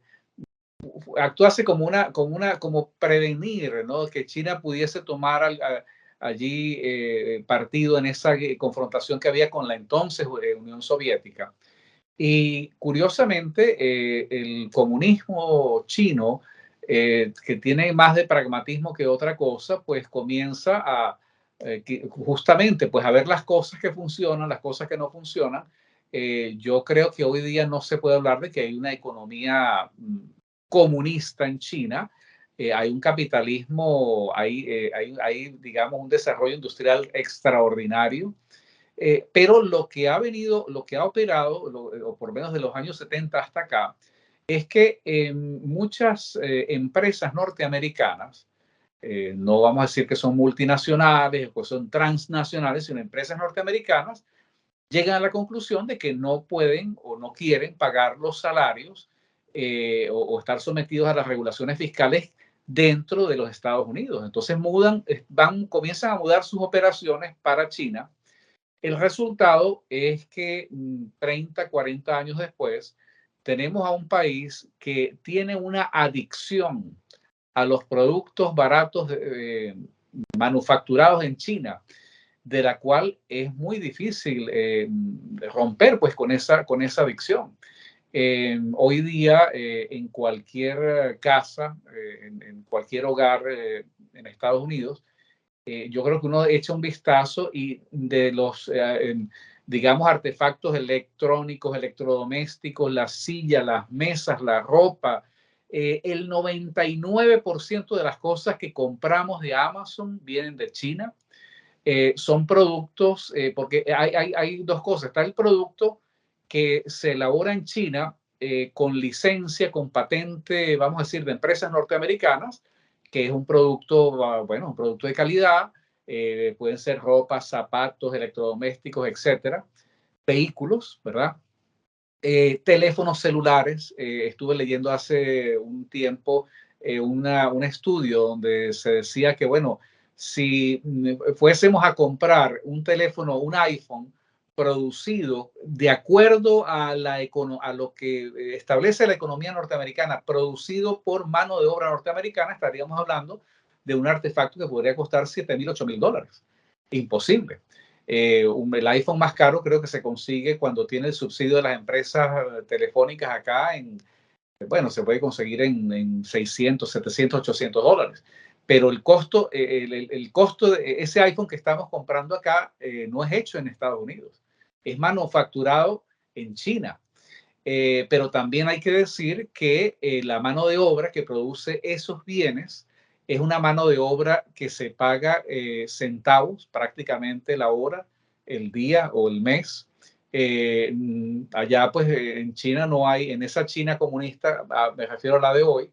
actuase como prevenir, ¿no? Que China pudiese tomar allí partido en esa confrontación que había con la entonces Unión Soviética. Y curiosamente, el comunismo chino, que tiene más de pragmatismo que otra cosa, pues comienza justamente pues a ver las cosas que funcionan, las cosas que no funcionan. Yo creo que hoy día no se puede hablar de que hay una economía comunista en China. Hay un capitalismo, hay, digamos, un desarrollo industrial extraordinario. Pero lo que ha operado, o por lo menos de los años 70 hasta acá, es que muchas empresas norteamericanas, no vamos a decir que son multinacionales o son transnacionales, sino empresas norteamericanas, llegan a la conclusión de que no pueden o no quieren pagar los salarios o estar sometidos a las regulaciones fiscales dentro de los Estados Unidos. Entonces comienzan a mudar sus operaciones para China. El resultado es que 30, 40 años después, tenemos a un país que tiene una adicción a los productos baratos manufacturados en China, de la cual es muy difícil romper pues, con esa adicción. Hoy día, en cualquier casa, en cualquier hogar en Estados Unidos, yo creo que uno echa un vistazo y de los, digamos, artefactos electrónicos, electrodomésticos, las sillas, las mesas, la ropa, el 99% de las cosas que compramos de Amazon vienen de China. Son productos, porque hay dos cosas. Está el producto que se elabora en China con licencia, con patente, vamos a decir, de empresas norteamericanas, que es un producto, bueno, un producto de calidad. Pueden ser ropa, zapatos, electrodomésticos, etcétera. Vehículos, ¿verdad? Teléfonos celulares. Estuve leyendo hace un tiempo un estudio donde se decía que, bueno, si fuésemos a comprar un teléfono, un iPhone, producido de acuerdo a lo que establece la economía norteamericana, producido por mano de obra norteamericana, estaríamos hablando de un artefacto que podría costar $7,000, $8,000. Imposible. El iPhone más caro creo que se consigue cuando tiene el subsidio de las empresas telefónicas acá bueno, se puede conseguir en 600, 700, 800 dólares. Pero el costo de ese iPhone que estamos comprando acá no es hecho en Estados Unidos, es manufacturado en China. Pero también hay que decir que la mano de obra que produce esos bienes es una mano de obra que se paga centavos prácticamente la hora, el día o el mes. Allá pues en China no hay, en esa China comunista, me refiero a la de hoy,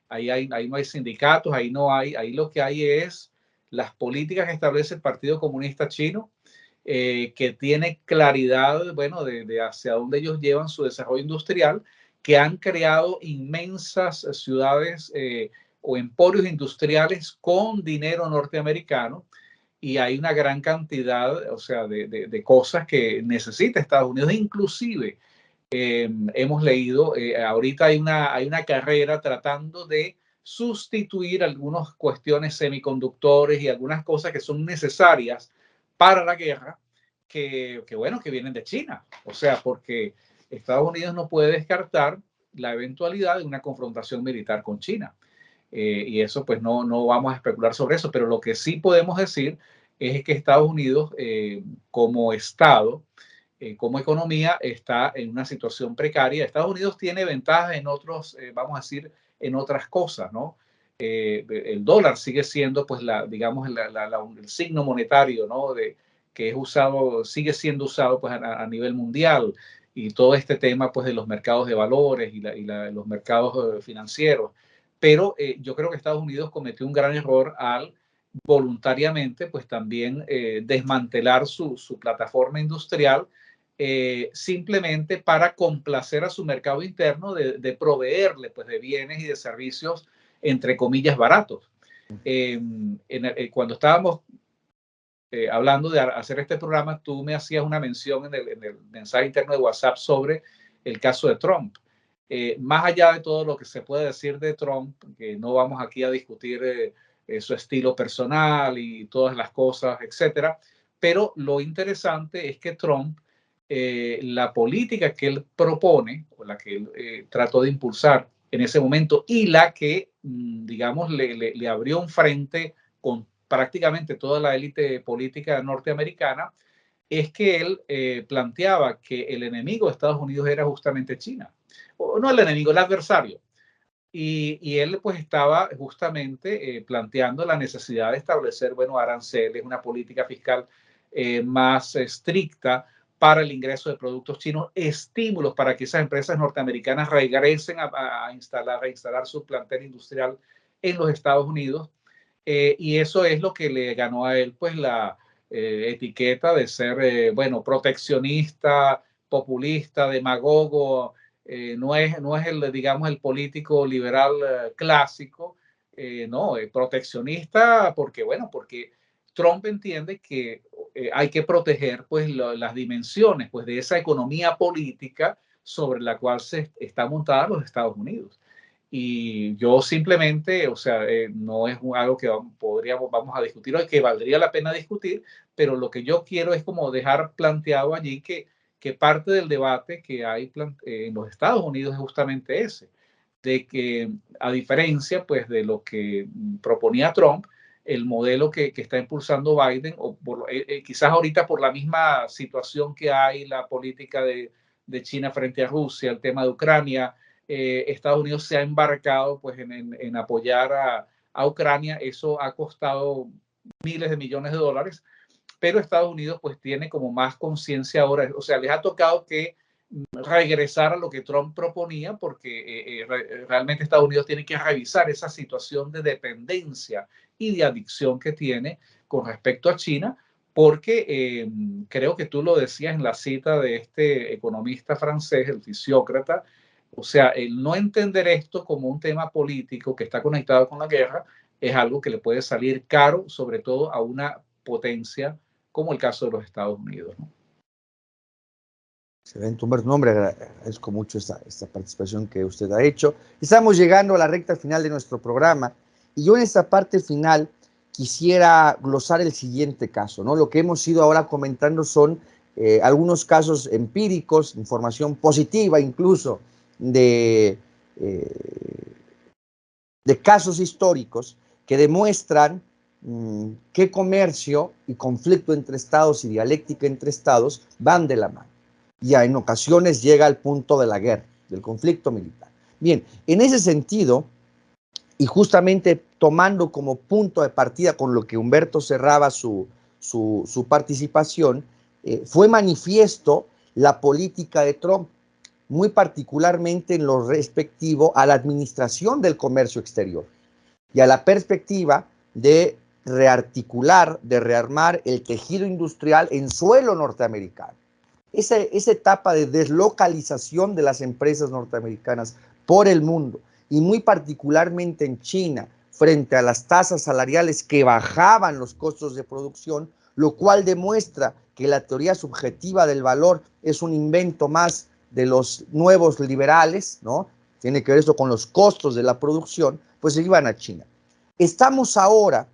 ahí no hay sindicatos, ahí lo que hay es las políticas que establece el Partido Comunista Chino, que tiene claridad, bueno, de hacia dónde ellos llevan su desarrollo industrial, que han creado inmensas ciudades o emporios industriales con dinero norteamericano, y hay una gran cantidad, o sea, de cosas que necesita Estados Unidos. Inclusive, hemos leído, ahorita hay una carrera tratando de sustituir algunas cuestiones semiconductores y algunas cosas que son necesarias para la guerra, bueno, que vienen de China. O sea, porque Estados Unidos no puede descartar la eventualidad de una confrontación militar con China. Y eso pues no vamos a especular sobre eso, pero lo que sí podemos decir es que Estados Unidos como Estado, como economía, está en una situación precaria. Estados Unidos tiene ventajas en otros, vamos a decir, en otras cosas, ¿no? El dólar sigue siendo, pues, digamos, el signo monetario, ¿no? Que es usado, sigue siendo usado, pues, a nivel mundial, y todo este tema, pues, de los mercados de valores y los mercados financieros. Pero yo creo que Estados Unidos cometió un gran error al voluntariamente, pues, también desmantelar su plataforma industrial, simplemente para complacer a su mercado interno de proveerle, pues, de bienes y de servicios, entre comillas, baratos. Cuando estábamos hablando de hacer este programa, tú me hacías una mención en el mensaje interno de WhatsApp sobre el caso de Trump. Más allá de todo lo que se puede decir de Trump, que no vamos aquí a discutir su estilo personal y todas las cosas, etcétera, pero lo interesante es que Trump, la política que él propone, o la que él trató de impulsar en ese momento, y la que, digamos, le abrió un frente con prácticamente toda la élite política norteamericana, es que él planteaba que el enemigo de Estados Unidos era justamente China. O no el enemigo, el adversario. Y él pues estaba justamente planteando la necesidad de establecer, bueno, aranceles, una política fiscal más estricta para el ingreso de productos chinos, estímulos para que esas empresas norteamericanas regresen a reinstalar su plantel industrial en los Estados Unidos. Y eso es lo que le ganó a él pues la etiqueta de ser, bueno, proteccionista, populista, demagogo. No es el, digamos, el político liberal clásico, no, es proteccionista porque, bueno, porque Trump entiende que hay que proteger pues las dimensiones pues de esa economía política sobre la cual se está montada los Estados Unidos. Y yo simplemente, o sea, no es algo que vamos a discutir hoy, que valdría la pena discutir, pero lo que yo quiero es como dejar planteado allí que parte del debate que hay en los Estados Unidos es justamente ese, de que a diferencia pues de lo que proponía Trump, el modelo que está impulsando Biden, o quizás ahorita por la misma situación que hay, la política de China frente a Rusia, el tema de Ucrania, Estados Unidos se ha embarcado pues en apoyar a Ucrania. Eso ha costado miles de millones de dólares, pero Estados Unidos pues tiene como más conciencia ahora, o sea, les ha tocado que regresar a lo que Trump proponía, porque realmente Estados Unidos tiene que revisar esa situación de dependencia y de adicción que tiene con respecto a China, porque creo que tú lo decías en la cita de este economista francés, el fisiócrata, o sea, el no entender esto como un tema político que está conectado con la guerra es algo que le puede salir caro, sobre todo a una potencia como el caso de los Estados Unidos, ¿no? Excelente, Humberto. No, hombre, agradezco mucho esta participación que usted ha hecho. Estamos llegando a la recta final de nuestro programa y yo en esta parte final quisiera glosar el siguiente caso, ¿no? Lo que hemos ido ahora comentando son algunos casos empíricos, información positiva incluso eh, de casos históricos que demuestran que comercio y conflicto entre estados y dialéctica entre estados van de la mano. Y en ocasiones llega al punto de la guerra, del conflicto militar. Bien, en ese sentido, y justamente tomando como punto de partida con lo que Humberto cerraba su participación, fue manifiesto la política de Trump, muy particularmente en lo respectivo a la administración del comercio exterior y a la perspectiva de rearticular, de rearmar el tejido industrial en suelo norteamericano. Esa etapa de deslocalización de las empresas norteamericanas por el mundo y muy particularmente en China frente a las tasas salariales que bajaban los costos de producción, lo cual demuestra que la teoría subjetiva del valor es un invento más de los nuevos liberales, ¿no? Tiene que ver eso con los costos de la producción, pues se iban a China. Estamos ahora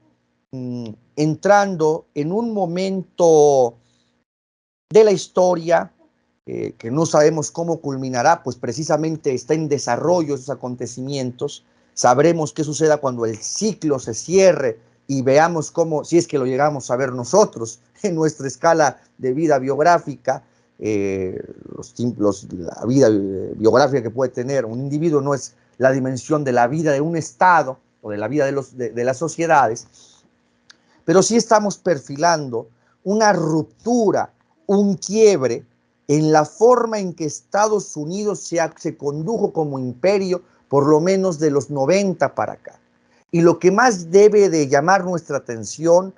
entrando en un momento de la historia que no sabemos cómo culminará, pues precisamente está en desarrollo esos acontecimientos. Sabremos qué suceda cuando el ciclo se cierre y veamos cómo, si es que lo llegamos a ver nosotros en nuestra escala de vida biográfica, la vida biográfica que puede tener un individuo no es la dimensión de la vida de un Estado o de la vida de las sociedades, pero sí estamos perfilando una ruptura, un quiebre en la forma en que Estados Unidos se condujo como imperio, por lo menos de los 90 para acá. Y lo que más debe de llamar nuestra atención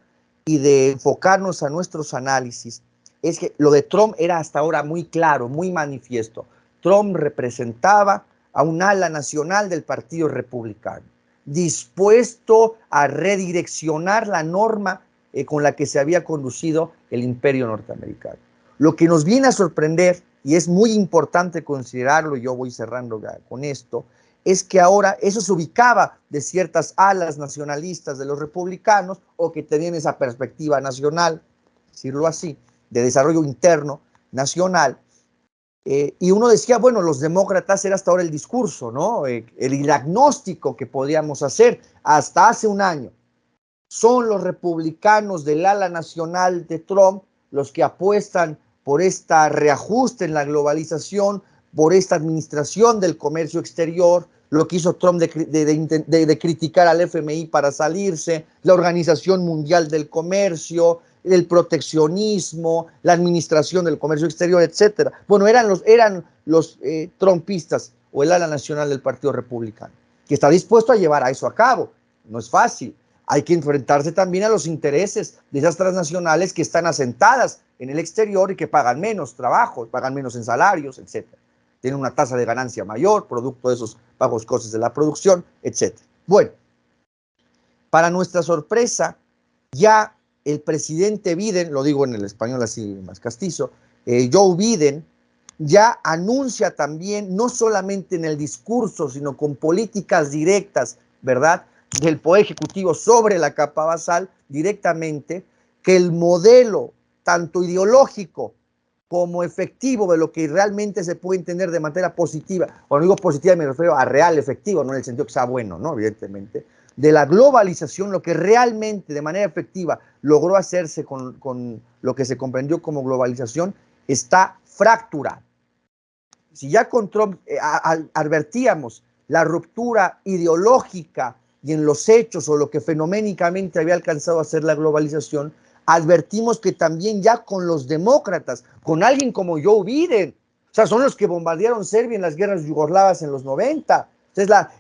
y de enfocarnos a nuestros análisis es que lo de Trump era hasta ahora muy claro, muy manifiesto. Trump representaba a un ala nacional del Partido Republicano, dispuesto a redireccionar la norma con la que se había conducido el imperio norteamericano. Lo que nos viene a sorprender, y es muy importante considerarlo, y yo voy cerrando con esto, es que ahora eso se ubicaba de ciertas alas nacionalistas de los republicanos o que tenían esa perspectiva nacional, decirlo así, de desarrollo interno nacional. Y uno decía, bueno, los demócratas era hasta ahora el discurso, ¿no? El diagnóstico que podíamos hacer hasta hace un año. Son los republicanos del ala nacional de Trump los que apuestan por este reajuste en la globalización, por esta administración del comercio exterior, lo que hizo Trump de criticar al FMI para salirse, la Organización Mundial del Comercio, el proteccionismo, la administración del comercio exterior, etcétera. Bueno, eran los trumpistas o el ala nacional del Partido Republicano, que está dispuesto a llevar a eso a cabo. No es fácil. Hay que enfrentarse también a los intereses de esas transnacionales que están asentadas en el exterior y que pagan menos trabajo, pagan menos en salarios, etcétera. Tienen una tasa de ganancia mayor, producto de esos bajos costes de la producción, etcétera. Bueno, para nuestra sorpresa, ya el presidente Biden, lo digo en el español así más castizo, Joe Biden, ya anuncia también, no solamente en el discurso, sino con políticas directas, ¿verdad?, del Poder Ejecutivo sobre la capa basal, directamente, que el modelo, tanto ideológico como efectivo, de lo que realmente se puede entender de manera positiva, cuando digo positiva me refiero a real, efectivo, no en el sentido que sea bueno, ¿no?, evidentemente, de la globalización, lo que realmente de manera efectiva logró hacerse con lo que se comprendió como globalización, está fracturado. Si ya con Trump advertíamos la ruptura ideológica y en los hechos o lo que fenoménicamente había alcanzado a ser la globalización, advertimos que también ya con los demócratas, con alguien como Joe Biden, o sea, son los que bombardearon Serbia en las guerras yugoslavas en los 90,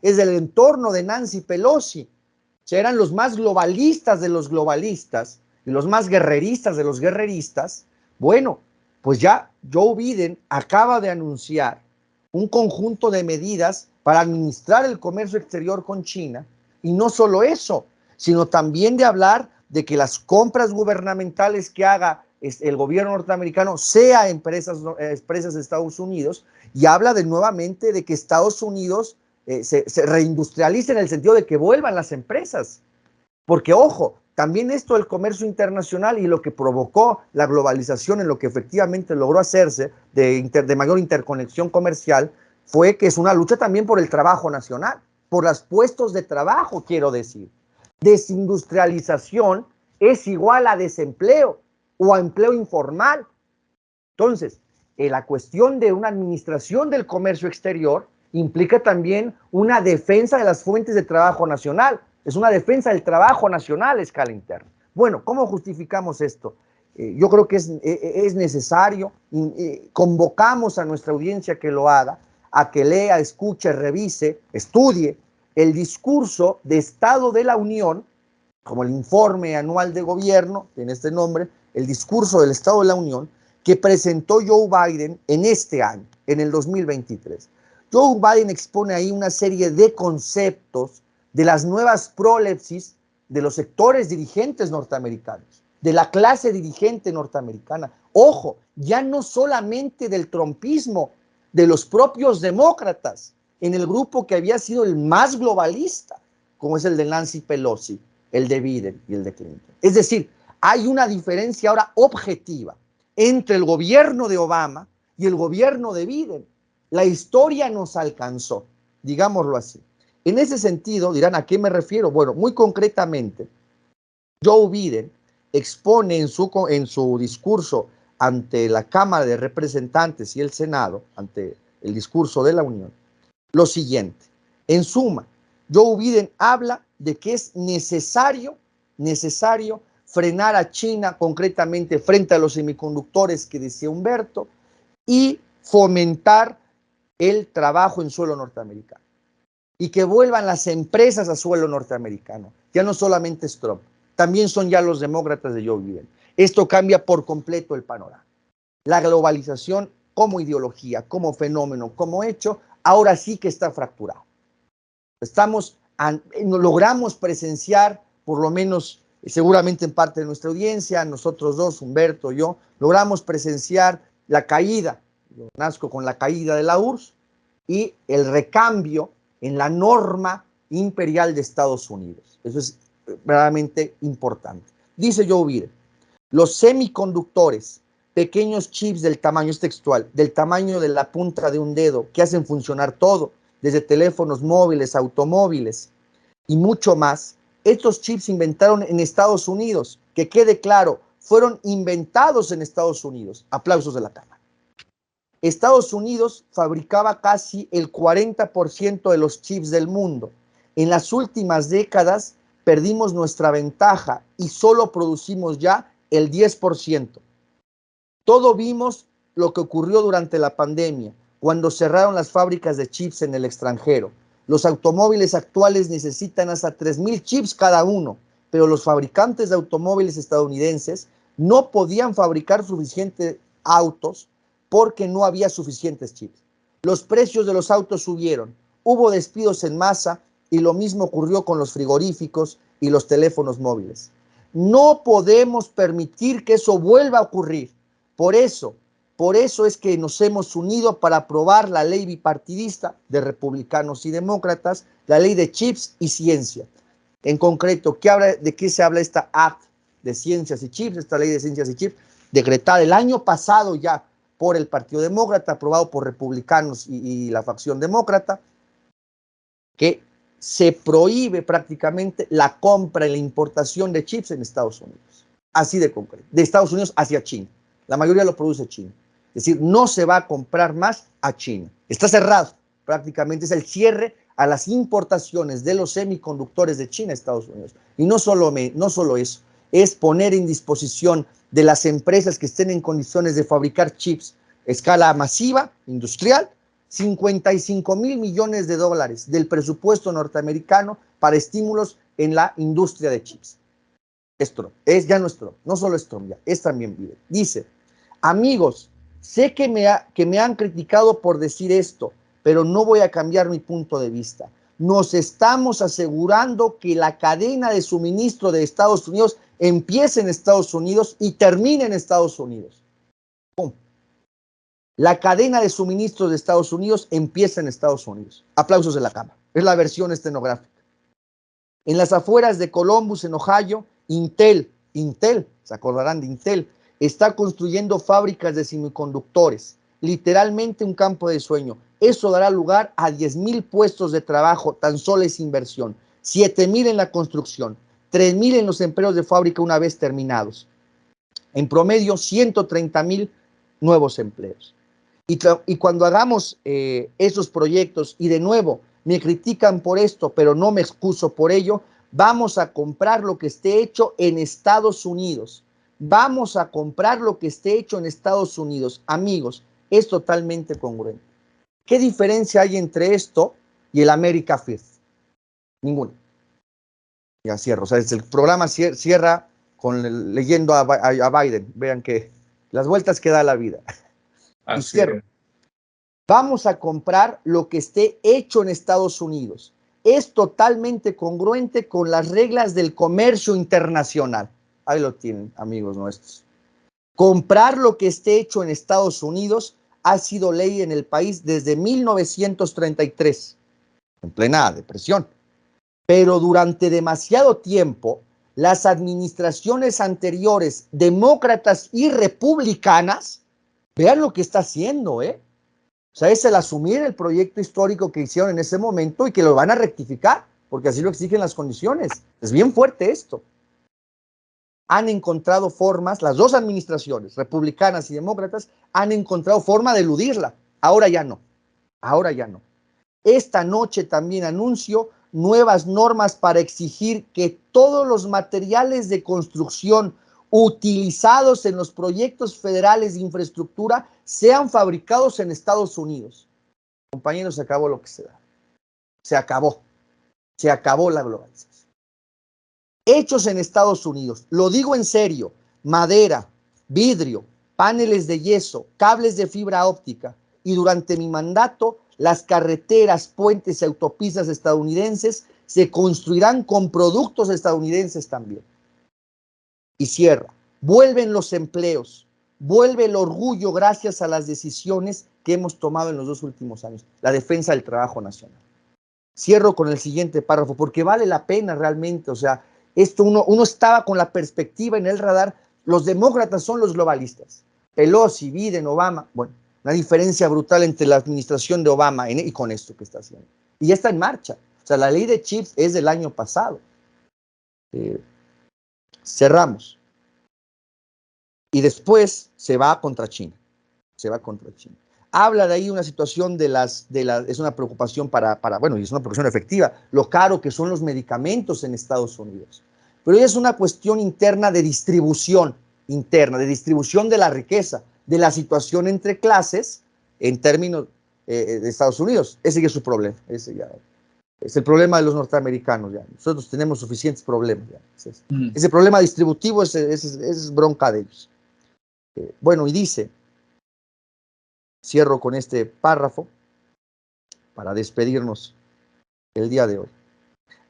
es el entorno de Nancy Pelosi, o sea, eran los más globalistas de los globalistas y los más guerreristas de los guerreristas. Bueno, pues ya Joe Biden acaba de anunciar un conjunto de medidas para administrar el comercio exterior con China, y no solo eso, sino también de hablar de que las compras gubernamentales que haga el gobierno norteamericano sea empresas de Estados Unidos, y habla nuevamente de que Estados Unidos se reindustrialice en el sentido de que vuelvan las empresas. Porque, ojo, también esto del comercio internacional y lo que provocó la globalización en lo que efectivamente logró hacerse de mayor interconexión comercial fue que es una lucha también por el trabajo nacional, por los puestos de trabajo, quiero decir. Desindustrialización es igual a desempleo o a empleo informal. Entonces, la cuestión de una administración del comercio exterior implica también una defensa de las fuentes de trabajo nacional. Es una defensa del trabajo nacional a escala interna. Bueno, ¿cómo justificamos esto? Yo creo que es necesario, convocamos a nuestra audiencia que lo haga, a que lea, escuche, revise, estudie el discurso de Estado de la Unión, como el informe anual de gobierno, tiene este nombre, el discurso del Estado de la Unión, que presentó Joe Biden en este año, en el 2023. Joe Biden expone ahí una serie de conceptos de las nuevas prolepsis de los sectores dirigentes norteamericanos, de la clase dirigente norteamericana. Ojo, ya no solamente del trumpismo, de los propios demócratas, en el grupo que había sido el más globalista, como es el de Nancy Pelosi, el de Biden y el de Clinton. Es decir, hay una diferencia ahora objetiva entre el gobierno de Obama y el gobierno de Biden. La historia nos alcanzó, digámoslo así. En ese sentido, dirán, ¿a qué me refiero? Bueno, muy concretamente, Joe Biden expone en su discurso ante la Cámara de Representantes y el Senado, ante el discurso de la Unión, lo siguiente. En suma, Joe Biden habla de que es necesario frenar a China, concretamente frente a los semiconductores que decía Humberto, y fomentar el trabajo en suelo norteamericano. Y que vuelvan las empresas a suelo norteamericano. Ya no solamente es Trump, también son ya los demócratas de Joe Biden. Esto cambia por completo el panorama. La globalización como ideología, como fenómeno, como hecho, ahora sí que está fracturado. Logramos presenciar, por lo menos seguramente en parte de nuestra audiencia, nosotros dos, Humberto y yo, logramos presenciar la caída, yo nazco con la caída de la URSS y el recambio en la norma imperial de Estados Unidos. Eso es verdaderamente importante. Dice Joe Biden, los semiconductores, pequeños chips del tamaño, es textual, del tamaño de la punta de un dedo, que hacen funcionar todo, desde teléfonos móviles, automóviles y mucho más. Estos chips se inventaron en Estados Unidos, que quede claro, fueron inventados en Estados Unidos. Aplausos de la Cámara. Estados Unidos fabricaba casi el 40% de los chips del mundo. En las últimas décadas perdimos nuestra ventaja y solo producimos ya el 10%. Todo vimos lo que ocurrió durante la pandemia, cuando cerraron las fábricas de chips en el extranjero. Los automóviles actuales necesitan hasta 3,000 chips cada uno, pero los fabricantes de automóviles estadounidenses no podían fabricar suficientes autos porque no había suficientes chips. Los precios de los autos subieron, hubo despidos en masa y lo mismo ocurrió con los frigoríficos y los teléfonos móviles. No podemos permitir que eso vuelva a ocurrir. Por eso es que nos hemos unido para aprobar la ley bipartidista de republicanos y demócratas, la ley de chips y ciencia. En concreto, ¿de qué se habla esta Act de Ciencias y Chips, esta ley de Ciencias y Chips, decretada el año pasado ya por el Partido Demócrata, aprobado por republicanos y la facción demócrata, que se prohíbe prácticamente la compra y la importación de chips en Estados Unidos. Así de concreto, de Estados Unidos hacia China. La mayoría lo produce China. Es decir, no se va a comprar más a China. Está cerrado. Prácticamente es el cierre a las importaciones de los semiconductores de China a Estados Unidos. Y no solo eso, es poner en disposición de las empresas que estén en condiciones de fabricar chips a escala masiva, industrial, 55,000 millones de dólares del presupuesto norteamericano para estímulos en la industria de chips. Ya no es Trump, no solo es Trump, ya, es también Biden. Dice, amigos, sé que me han criticado por decir esto, pero no voy a cambiar mi punto de vista. Nos estamos asegurando que la cadena de suministro de Estados Unidos empiece en Estados Unidos y termine en Estados Unidos. ¡Pum! La cadena de suministro de Estados Unidos empieza en Estados Unidos. Aplausos de la Cámara. Es la versión estenográfica. En las afueras de Columbus, en Ohio, Intel, se acordarán de Intel, está construyendo fábricas de semiconductores, literalmente un campo de sueño. Eso dará lugar a 10,000 puestos de trabajo, tan solo es inversión, 7,000 en la construcción, 3,000 en los empleos de fábrica una vez terminados. En promedio, 130,000 nuevos empleos. Y cuando hagamos esos proyectos, y de nuevo, me critican por esto, pero no me excuso por ello, vamos a comprar lo que esté hecho en Estados Unidos. Vamos a comprar lo que esté hecho en Estados Unidos. Amigos, es totalmente congruente. ¿Qué diferencia hay entre esto y el America First? Ninguna. Ya cierro. O sea, el programa cierra con leyendo a Biden. Vean que las vueltas que da la vida. Y Así cierro. es. Vamos a comprar lo que esté hecho en Estados Unidos. Es totalmente congruente con las reglas del comercio internacional. Ahí lo tienen, amigos nuestros. Comprar lo que esté hecho en Estados Unidos ha sido ley en el país desde 1933, en plena depresión. Pero durante demasiado tiempo, las administraciones anteriores, demócratas y republicanas, vean lo que está haciendo, ¿eh? O sea, es el asumir el proyecto histórico que hicieron en ese momento y que lo van a rectificar, porque así lo exigen las condiciones. Es bien fuerte esto. Han encontrado formas, las dos administraciones, republicanas y demócratas, han encontrado forma de eludirla. Ahora ya no. Ahora ya no. Esta noche también anuncio nuevas normas para exigir que todos los materiales de construcción utilizados en los proyectos federales de infraestructura sean fabricados en Estados Unidos. Compañeros, se acabó lo que se da. Se acabó. Se acabó la globalización. Hechos en Estados Unidos. Lo digo en serio. Madera, vidrio, paneles de yeso, cables de fibra óptica. Y durante mi mandato, las carreteras, puentes y autopistas estadounidenses se construirán con productos estadounidenses también. Y cierra. Vuelven los empleos. Vuelve el orgullo gracias a las decisiones que hemos tomado en los 2 últimos años. La defensa del trabajo nacional. Cierro con el siguiente párrafo, porque vale la pena realmente. O sea, esto uno estaba con la perspectiva en el radar. Los demócratas son los globalistas. Pelosi, Biden, Obama. Bueno, una diferencia brutal entre la administración de Obama y con esto que está haciendo. Y ya está en marcha. O sea, la ley de chips es del año pasado. Cerramos. Y después se va contra China. Se va contra China. Habla de ahí una situación es una preocupación bueno, y es una preocupación efectiva, lo caro que son los medicamentos en Estados Unidos. Pero es una cuestión interna de distribución de la riqueza, de la situación entre clases en términos de Estados Unidos. Ese ya es su problema. Ese ya es el problema de los norteamericanos. Ya. Nosotros tenemos suficientes problemas. Ya. Ese problema distributivo es bronca de ellos. Bueno, y dice, cierro con este párrafo para despedirnos el día de hoy.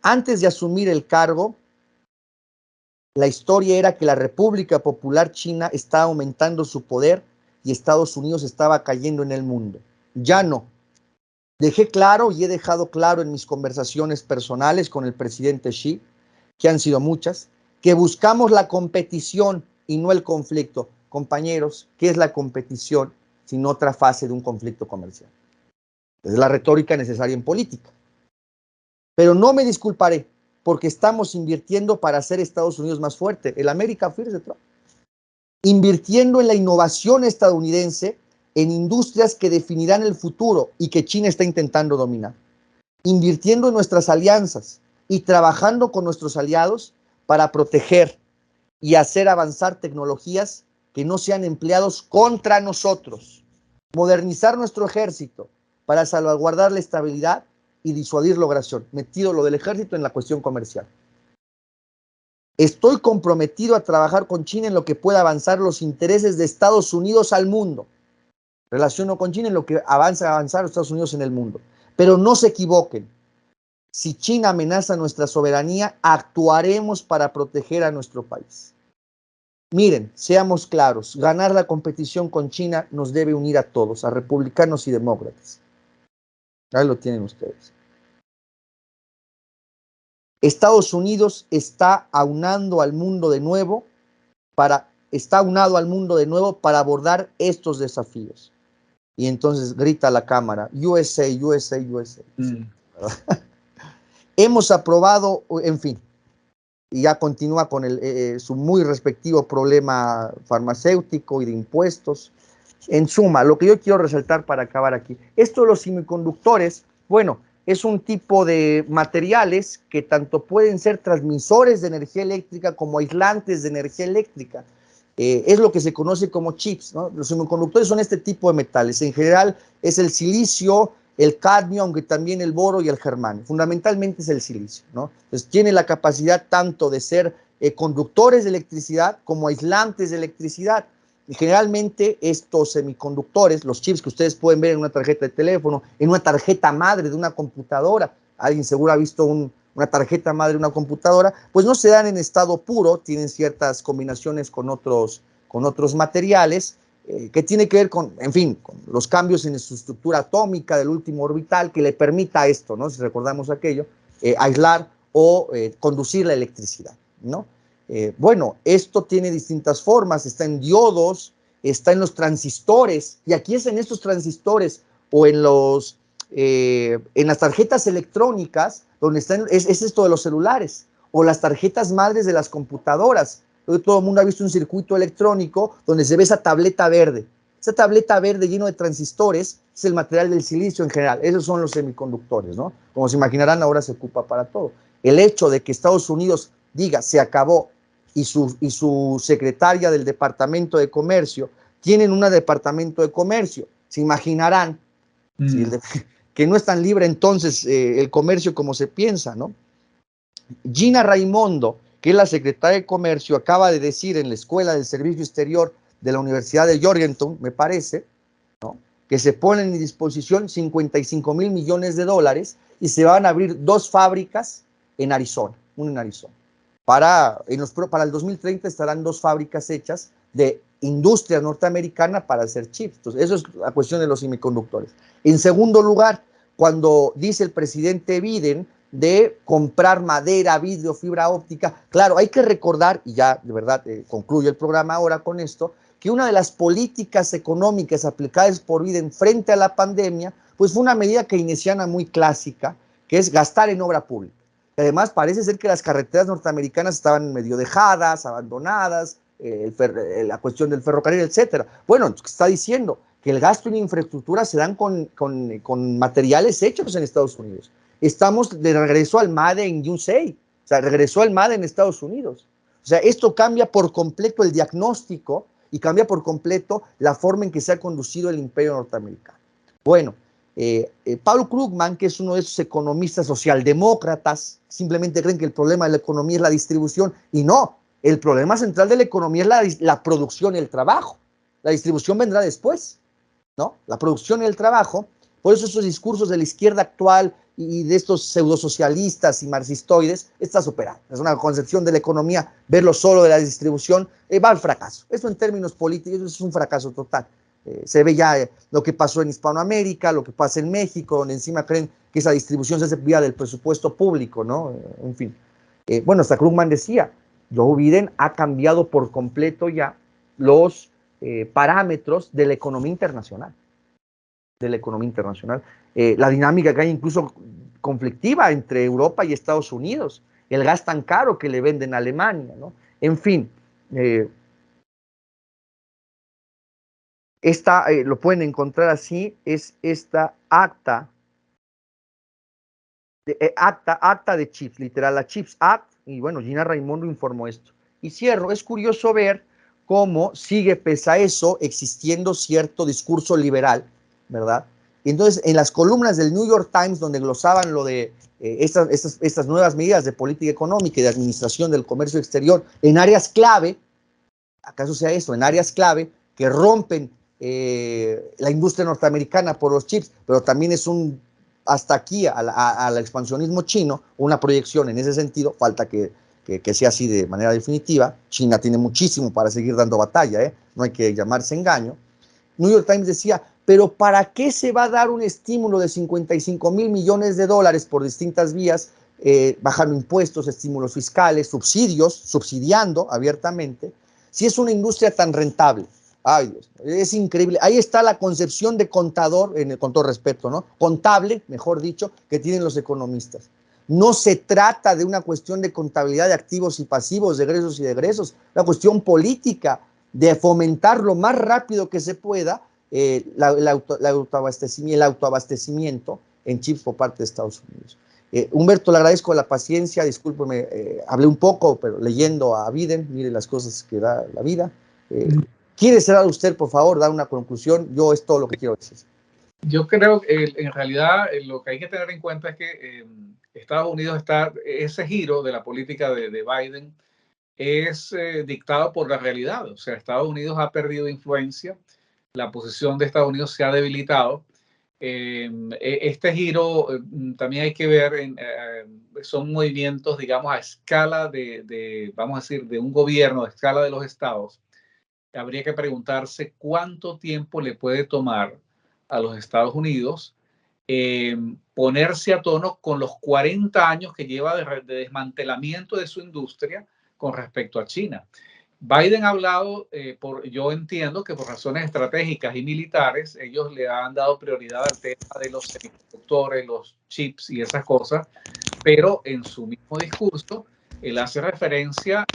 Antes de asumir el cargo, la historia era que la República Popular China estaba aumentando su poder y Estados Unidos estaba cayendo en el mundo. Ya no. Dejé claro y he dejado claro en mis conversaciones personales con el presidente Xi, que han sido muchas, que buscamos la competición y no el conflicto. Compañeros, ¿qué es la competición sino otra fase de un conflicto comercial? Es la retórica necesaria en política. Pero no me disculparé porque estamos invirtiendo para hacer Estados Unidos más fuerte. El America First de Trump. Invirtiendo en la innovación estadounidense, en industrias que definirán el futuro y que China está intentando dominar. Invirtiendo en nuestras alianzas y trabajando con nuestros aliados para proteger y hacer avanzar tecnologías que no sean empleados contra nosotros. Modernizar nuestro ejército para salvaguardar la estabilidad y disuadir la agresión. Metido lo del ejército en la cuestión comercial. Estoy comprometido a trabajar con China en lo que pueda avanzar los intereses de Estados Unidos al mundo. Relaciono con China en lo que avanzar los Estados Unidos en el mundo. Pero no se equivoquen. Si China amenaza nuestra soberanía, actuaremos para proteger a nuestro país. Miren, seamos claros, ganar la competición con China nos debe unir a todos, a republicanos y demócratas. Ahí lo tienen ustedes. Estados Unidos está aunando al mundo de nuevo está aunado al mundo de nuevo para abordar estos desafíos. Y entonces grita la cámara, USA, USA, USA. Hemos aprobado, en fin, y ya continúa con su muy respectivo problema farmacéutico y de impuestos. En suma, lo que yo quiero resaltar para acabar aquí, esto de los semiconductores, bueno, es un tipo de materiales que tanto pueden ser transmisores de energía eléctrica como aislantes de energía eléctrica. Es lo que se conoce como chips, ¿no? Los semiconductores son este tipo de metales. En general es el silicio, el cadmio, aunque también el boro y el germanio. Fundamentalmente es el silicio, ¿no? Entonces tiene la capacidad tanto de ser conductores de electricidad como aislantes de electricidad. Y generalmente estos semiconductores, los chips que ustedes pueden ver en una tarjeta de teléfono, en una tarjeta madre de una computadora, alguien seguro ha visto una tarjeta madre de una computadora, pues no se dan en estado puro, tienen ciertas combinaciones con otros materiales, que tiene que ver con, en fin, con los cambios en su estructura atómica del último orbital que le permita esto, ¿no? Si recordamos aquello, aislar o conducir la electricidad, ¿no? Bueno, esto tiene distintas formas, está en diodos, está en los transistores, y aquí es en estos transistores o en las tarjetas electrónicas, donde están, es esto de los celulares, o las tarjetas madres de las computadoras. Todo el mundo ha visto un circuito electrónico donde se ve esa tableta verde. Esa tableta verde lleno de transistores es el material del silicio en general. Esos son los semiconductores, ¿no? Como se imaginarán, ahora se ocupa para todo. El hecho de que Estados Unidos diga se acabó y su secretaria del Departamento de Comercio tienen un departamento de comercio, se imaginarán ¿sí? Que no es tan libre entonces el comercio como se piensa, ¿no? Gina Raimondo, que es la secretaria de Comercio, acaba de decir en la Escuela del Servicio Exterior de la Universidad de Georgetown, me parece, ¿no? Que se ponen en disposición 55 mil millones de dólares y se van a abrir 2 fábricas en Arizona, una en Arizona. Para el 2030 estarán 2 fábricas hechas de industria norteamericana para hacer chips. Entonces, eso es la cuestión de los semiconductores. En segundo lugar, cuando dice el presidente Biden de comprar madera, vidrio, fibra óptica, claro, hay que recordar, y ya de verdad concluyo el programa ahora con esto, que una de las políticas económicas aplicadas por Biden frente a la pandemia, pues fue una medida keynesiana muy clásica, que es gastar en obra pública. Además, parece ser que las carreteras norteamericanas estaban medio dejadas, abandonadas, la cuestión del ferrocarril, etcétera. Bueno, está diciendo que el gasto en infraestructura se dan con materiales hechos en Estados Unidos. Estamos de regreso al Made in USA, o sea, regresó al Made en Estados Unidos. O sea, esto cambia por completo el diagnóstico y cambia por completo la forma en que se ha conducido el imperio norteamericano. Bueno, Paul Krugman, que es uno de esos economistas socialdemócratas, simplemente creen que el problema de la economía es la distribución, y no, el problema central de la economía es la producción y el trabajo. La distribución vendrá después, ¿no? La producción y el trabajo. Por eso esos discursos de la izquierda actual y de estos pseudosocialistas y marxistoides está superado. Es una concepción de la economía, verlo solo de la distribución, va al fracaso. Eso en términos políticos es un fracaso total. Se ve ya lo que pasó en Hispanoamérica, lo que pasa en México, donde encima creen que esa distribución se hace vía del presupuesto público, ¿no? En fin. Bueno, hasta Krugman decía, Joe Biden ha cambiado por completo ya los parámetros de la economía internacional. La dinámica que hay incluso conflictiva entre Europa y Estados Unidos, el gas tan caro que le venden a Alemania, ¿no? En fin, lo pueden encontrar así, es esta acta de Chips, literal, la Chips Act, y bueno, Gina Raimondo informó esto. Y cierro, es curioso ver cómo sigue, pese a eso, existiendo cierto discurso liberal, ¿verdad? Y entonces, en las columnas del New York Times, donde glosaban lo de estas nuevas medidas de política económica y de administración del comercio exterior en áreas clave, ¿acaso sea eso? En áreas clave que rompen la industria norteamericana por los chips, pero también es hasta aquí al expansionismo chino, una proyección en ese sentido, falta que sea así de manera definitiva. China tiene muchísimo para seguir dando batalla, no hay que llamarse engaño. New York Times decía, pero ¿para qué se va a dar un estímulo de 55 mil millones de dólares por distintas vías bajando impuestos, estímulos fiscales, subsidios, subsidiando abiertamente, si es una industria tan rentable. Ay, Dios, es increíble. Ahí está la concepción de contador, con todo respeto, ¿no? Contable, mejor dicho, que tienen los economistas. No se trata de una cuestión de contabilidad de activos y pasivos, de egresos y de egresos, una cuestión política de fomentar lo más rápido que se pueda el autoabastecimiento en chips por parte de Estados Unidos. Humberto, le agradezco la paciencia, discúlpeme, hablé un poco, pero leyendo a Biden, mire las cosas que da la vida. ¿Quiere cerrar usted, por favor, dar una conclusión? Yo es todo lo que quiero decir. Yo creo que en realidad lo que hay que tener en cuenta es que Estados Unidos está, ese giro de la política de Biden es dictado por la realidad. O sea, Estados Unidos ha perdido influencia, la posición de Estados Unidos se ha debilitado. Este giro también hay que ver, son movimientos, digamos, a escala vamos a decir, de un gobierno, a escala de los estados. Habría que preguntarse cuánto tiempo le puede tomar a los Estados Unidos ponerse a tono con los 40 años que lleva de desmantelamiento de su industria con respecto a China. Biden ha hablado, yo entiendo que por razones estratégicas y militares, ellos le han dado prioridad al tema de los semiconductores, los chips y esas cosas, pero en su mismo discurso, él hace referencia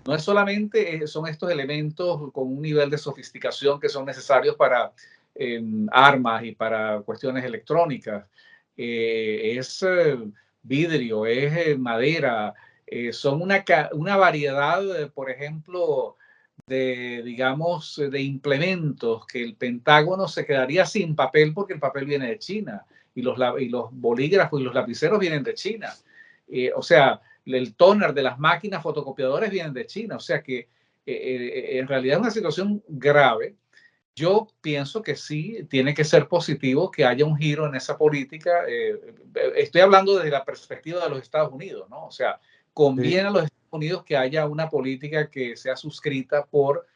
no es solamente son estos elementos con un nivel de sofisticación que son necesarios para armas y para cuestiones electrónicas. Es vidrio, es madera, son una variedad, por ejemplo, digamos, de implementos que el Pentágono se quedaría sin papel porque el papel viene de China y los bolígrafos y los lapiceros vienen de China. O sea, el tóner de las máquinas fotocopiadoras vienen de China. O sea que en realidad es una situación grave. Yo pienso que sí, tiene que ser positivo que haya un giro en esa política. Estoy hablando desde la perspectiva de los Estados Unidos, ¿no? O sea, conviene a los Estados Unidos que haya una política que sea suscrita por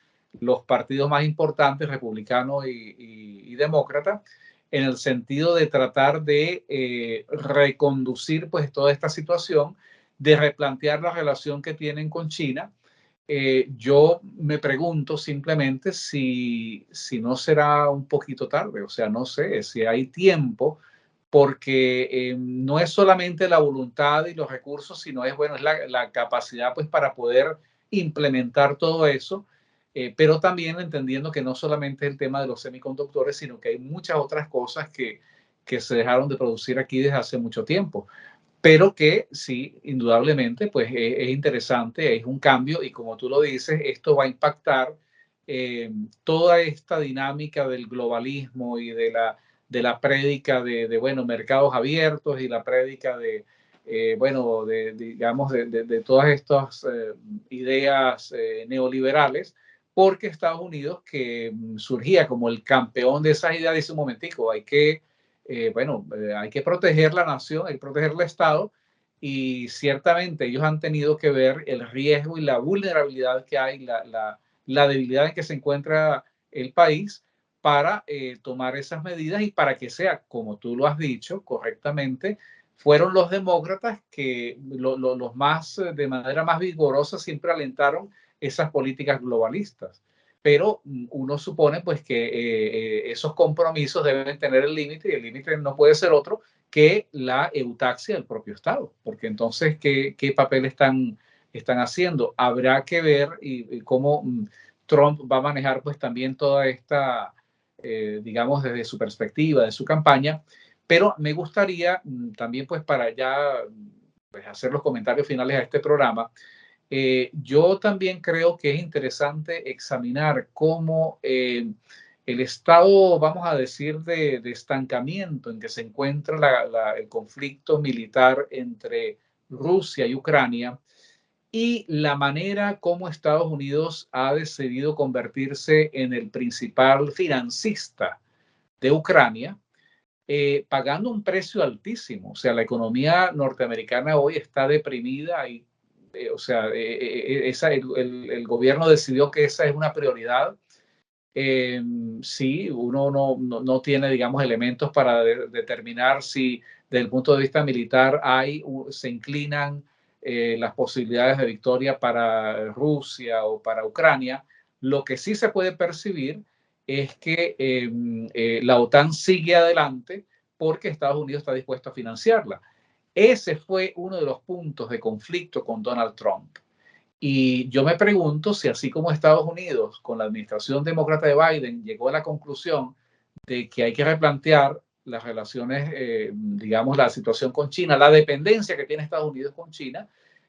los partidos más importantes, republicano y demócrata, en el sentido de tratar de reconducir pues toda esta situación, de replantear la relación que tienen con China. Yo me pregunto simplemente si no será un poquito tarde, o sea, no sé si hay tiempo, porque no es solamente la voluntad y los recursos, sino es, bueno, es la capacidad pues para poder implementar todo eso, pero también entendiendo que no solamente es el tema de los semiconductores, sino que hay muchas otras cosas que se dejaron de producir aquí desde hace mucho tiempo, pero que sí, indudablemente, pues es interesante, es un cambio y como tú lo dices, esto va a impactar toda esta dinámica del globalismo y de la prédica bueno, mercados abiertos y la prédica bueno, digamos, de todas estas ideas neoliberales, porque Estados Unidos, que surgía como el campeón de esas ideas, dice un momentico, bueno, hay que proteger la nación, hay que proteger el Estado y ciertamente ellos han tenido que ver el riesgo y la vulnerabilidad que hay, la debilidad en que se encuentra el país para tomar esas medidas y para que sea, como tú lo has dicho correctamente, fueron los demócratas que los más, de manera más vigorosa, siempre alentaron esas políticas globalistas, pero uno supone pues que esos compromisos deben tener el límite y el límite no puede ser otro que la eutaxia del propio Estado, porque entonces, ¿qué papel están haciendo? Habrá que ver y cómo Trump va a manejar pues también toda esta, digamos, desde su perspectiva, de su campaña, pero me gustaría también pues para ya pues, hacer los comentarios finales a este programa. Yo también creo que es interesante examinar cómo el estado, vamos a decir, de estancamiento en que se encuentra el conflicto militar entre Rusia y Ucrania y la manera como Estados Unidos ha decidido convertirse en el principal financista de Ucrania, pagando un precio altísimo. O sea, la economía norteamericana hoy está deprimida y o sea, el gobierno decidió que esa es una prioridad sí, uno no tiene, digamos, elementos para determinar si desde el punto de vista militar se inclinan las posibilidades de victoria para Rusia o para Ucrania. Lo que sí se puede percibir es que la OTAN sigue adelante porque Estados Unidos está dispuesto a financiarla. Ese fue uno de los puntos de conflicto con Donald Trump. Y yo me pregunto si así como Estados Unidos, con la administración demócrata de Biden, llegó a la conclusión de que hay que replantear las relaciones, digamos, la situación con China, la dependencia que tiene Estados Unidos con China,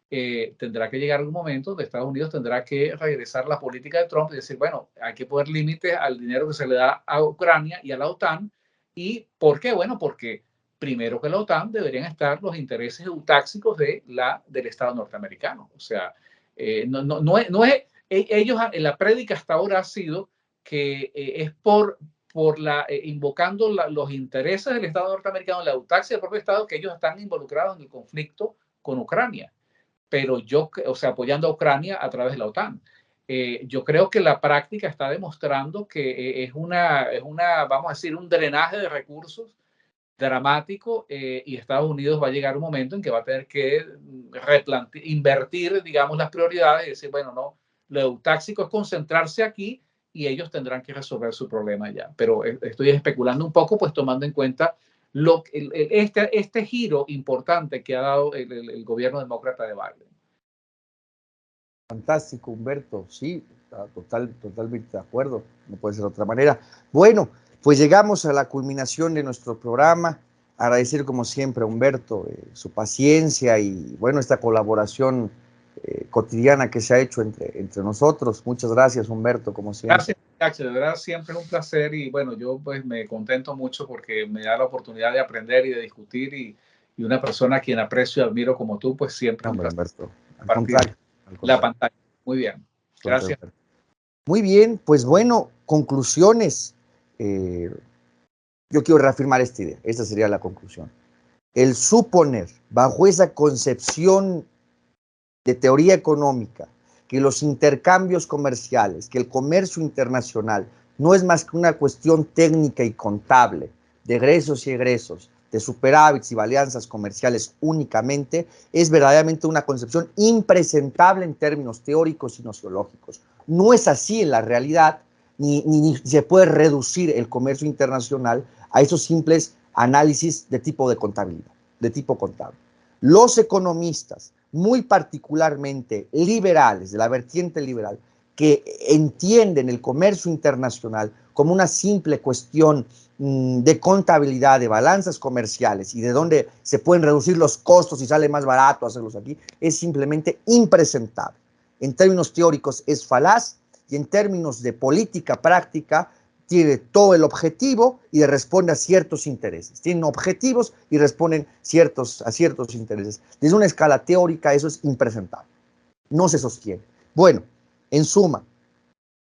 tendrá que llegar un momento donde Estados Unidos tendrá que regresar a la política de Trump y decir, bueno, hay que poner límites al dinero que se le da a Ucrania y a la OTAN. ¿Y por qué? Bueno, porque primero que la OTAN deberían estar los intereses eutáxicos del Estado norteamericano. O sea, ellos, la prédica hasta ahora ha sido que es invocando los intereses del Estado norteamericano, la eutaxia del propio Estado, que ellos están involucrados en el conflicto con Ucrania, pero o sea, apoyando a Ucrania a través de la OTAN. Yo creo que la práctica está demostrando que vamos a decir, un drenaje de recursos dramático, y Estados Unidos va a llegar un momento en que va a tener que invertir, digamos, las prioridades y decir, bueno, no, lo eutáxico es concentrarse aquí y ellos tendrán que resolver su problema ya. Pero estoy especulando un poco, pues tomando en cuenta este giro importante que ha dado el gobierno demócrata de Biden. Fantástico, Humberto. Sí, totalmente de acuerdo. No puede ser de otra manera. Bueno, pues llegamos a la culminación de nuestro programa. Agradecer como siempre a Humberto su paciencia y bueno, esta colaboración cotidiana que se ha hecho entre nosotros. Muchas gracias, Humberto, como siempre. Gracias, Axel, de verdad siempre es un placer y bueno, yo pues me contento mucho porque me da la oportunidad de aprender y de discutir y una persona a quien aprecio y admiro como tú, pues siempre Hombre, es un placer. Humberto, al contrario. La pantalla. Muy bien. Gracias. Muy bien, pues bueno, conclusiones. Yo quiero reafirmar esta idea. Esta sería la conclusión. El suponer, bajo esa concepción de teoría económica, que los intercambios comerciales, que el comercio internacional no es más que una cuestión técnica y contable de egresos y egresos, de superávits y balanzas comerciales únicamente, es verdaderamente una concepción impresentable en términos teóricos y nociológicos. No es así en la realidad, ni se puede reducir el comercio internacional a esos simples análisis de tipo de contabilidad, de tipo contable. Los economistas, muy particularmente liberales, de la vertiente liberal, que entienden el comercio internacional como una simple cuestión de contabilidad, de balanzas comerciales y de dónde se pueden reducir los costos y sale más barato hacerlos aquí, es simplemente impresentable. En términos teóricos es falaz y en términos de política práctica tiene todo el objetivo y responde a ciertos intereses. Tienen objetivos y responden a ciertos intereses. Desde una escala teórica eso es impresentable. No se sostiene. Bueno, en suma,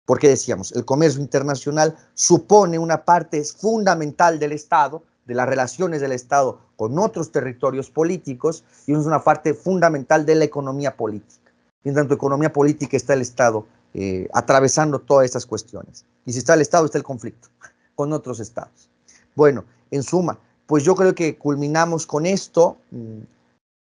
porque decíamos, el comercio internacional supone una parte fundamental del Estado, de las relaciones del Estado con otros territorios políticos, y es una parte fundamental de la economía política. Y en tanto economía política está el Estado atravesando todas estas cuestiones. Y si está el Estado, está el conflicto con otros estados. Bueno, en suma, pues yo creo que culminamos con esto.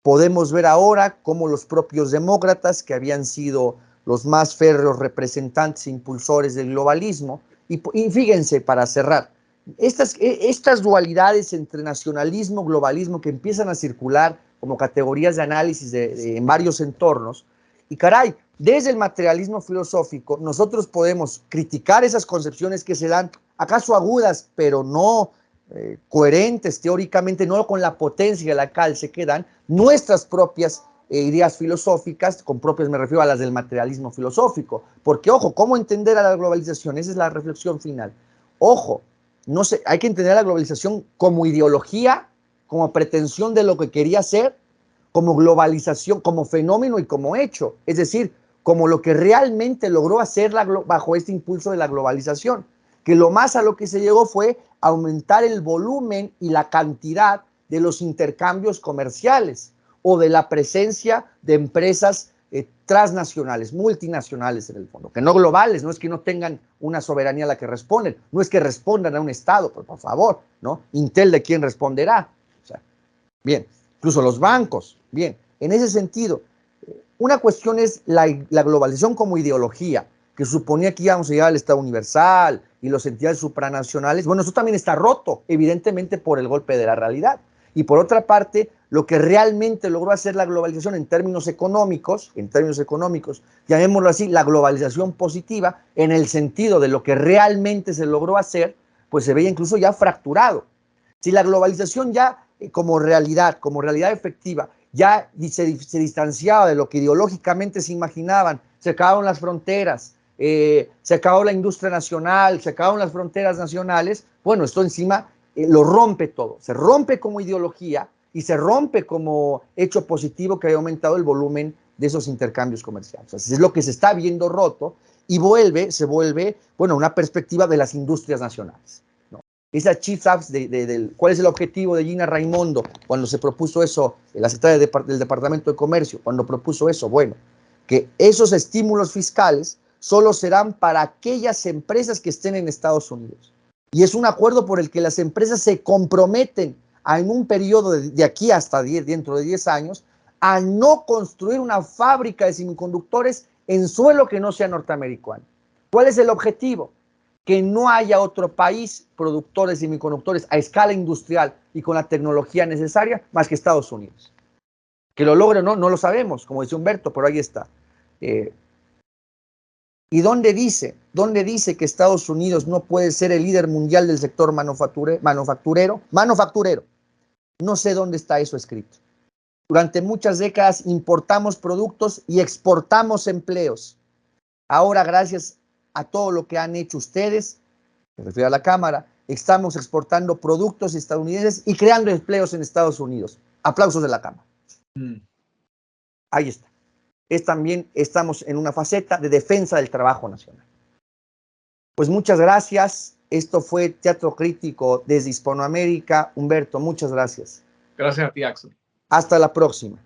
Podemos ver ahora cómo los propios demócratas, que habían sido los más férreos representantes e impulsores del globalismo, y fíjense, para cerrar, estas dualidades entre nacionalismo, globalismo, que empiezan a circular como categorías de análisis en varios entornos, y caray, desde el materialismo filosófico, nosotros podemos criticar esas concepciones que se dan, acaso agudas, pero no coherentes teóricamente, no con la potencia a la cual se quedan nuestras propias ideas filosóficas, con propias me refiero a las del materialismo filosófico, porque ojo, ¿cómo entender a la globalización? Esa es la reflexión final. Ojo, no sé, hay que entender a la globalización como ideología, como pretensión de lo que quería ser, como globalización, como fenómeno y como hecho, es decir, como lo que realmente logró hacer bajo este impulso de la globalización, que lo más a lo que se llegó fue aumentar el volumen y la cantidad de los intercambios comerciales o de la presencia de empresas transnacionales, multinacionales en el fondo, que no globales, no es que no tengan una soberanía a la que responden, no es que respondan a un Estado, pero por favor, ¿no? Intel, ¿de quién responderá? O sea, bien, incluso los bancos, bien, en ese sentido, una cuestión es la globalización como ideología, que suponía que íbamos a llegar al Estado universal y las entidades supranacionales. Bueno, eso también está roto, evidentemente, por el golpe de la realidad. Y por otra parte, lo que realmente logró hacer la globalización en términos económicos, llamémoslo así, la globalización positiva, en el sentido de lo que realmente se logró hacer, pues se veía incluso ya fracturado. Si la globalización ya como realidad efectiva, ya se distanciaba de lo que ideológicamente se imaginaban, se acabaron las fronteras, se acabó la industria nacional, se acabaron las fronteras nacionales, bueno, esto encima lo rompe todo, se rompe como ideología y se rompe como hecho positivo que haya aumentado el volumen de esos intercambios comerciales. Así es lo que se está viendo roto y se vuelve, bueno, una perspectiva de las industrias nacionales. Esa Chief Apps cuál es el objetivo de Gina Raimondo cuando se propuso eso, la secretaria del Departamento de Comercio, cuando propuso eso, bueno, que esos estímulos fiscales solo serán para aquellas empresas que estén en Estados Unidos. Y es un acuerdo por el que las empresas se comprometen en un periodo de aquí hasta dentro de 10 años a no construir una fábrica de semiconductores en suelo que no sea norteamericano. ¿Cuál es el objetivo? Que no haya otro país productor de semiconductores a escala industrial y con la tecnología necesaria más que Estados Unidos. Que lo logre o no, no lo sabemos, como dice Humberto, pero ahí está. ¿Y dónde dice que Estados Unidos no puede ser el líder mundial del sector manufacturero? No sé dónde está eso escrito. Durante muchas décadas importamos productos y exportamos empleos. Ahora, gracias a todo lo que han hecho ustedes, me refiero a la Cámara, estamos exportando productos estadounidenses y creando empleos en Estados Unidos. Aplausos de la Cámara. Ahí está. También estamos en una faceta de defensa del trabajo nacional. Pues muchas gracias. Esto fue Teatro Crítico desde Hispanoamérica. Humberto, muchas gracias. Gracias a ti, Axel. Hasta la próxima.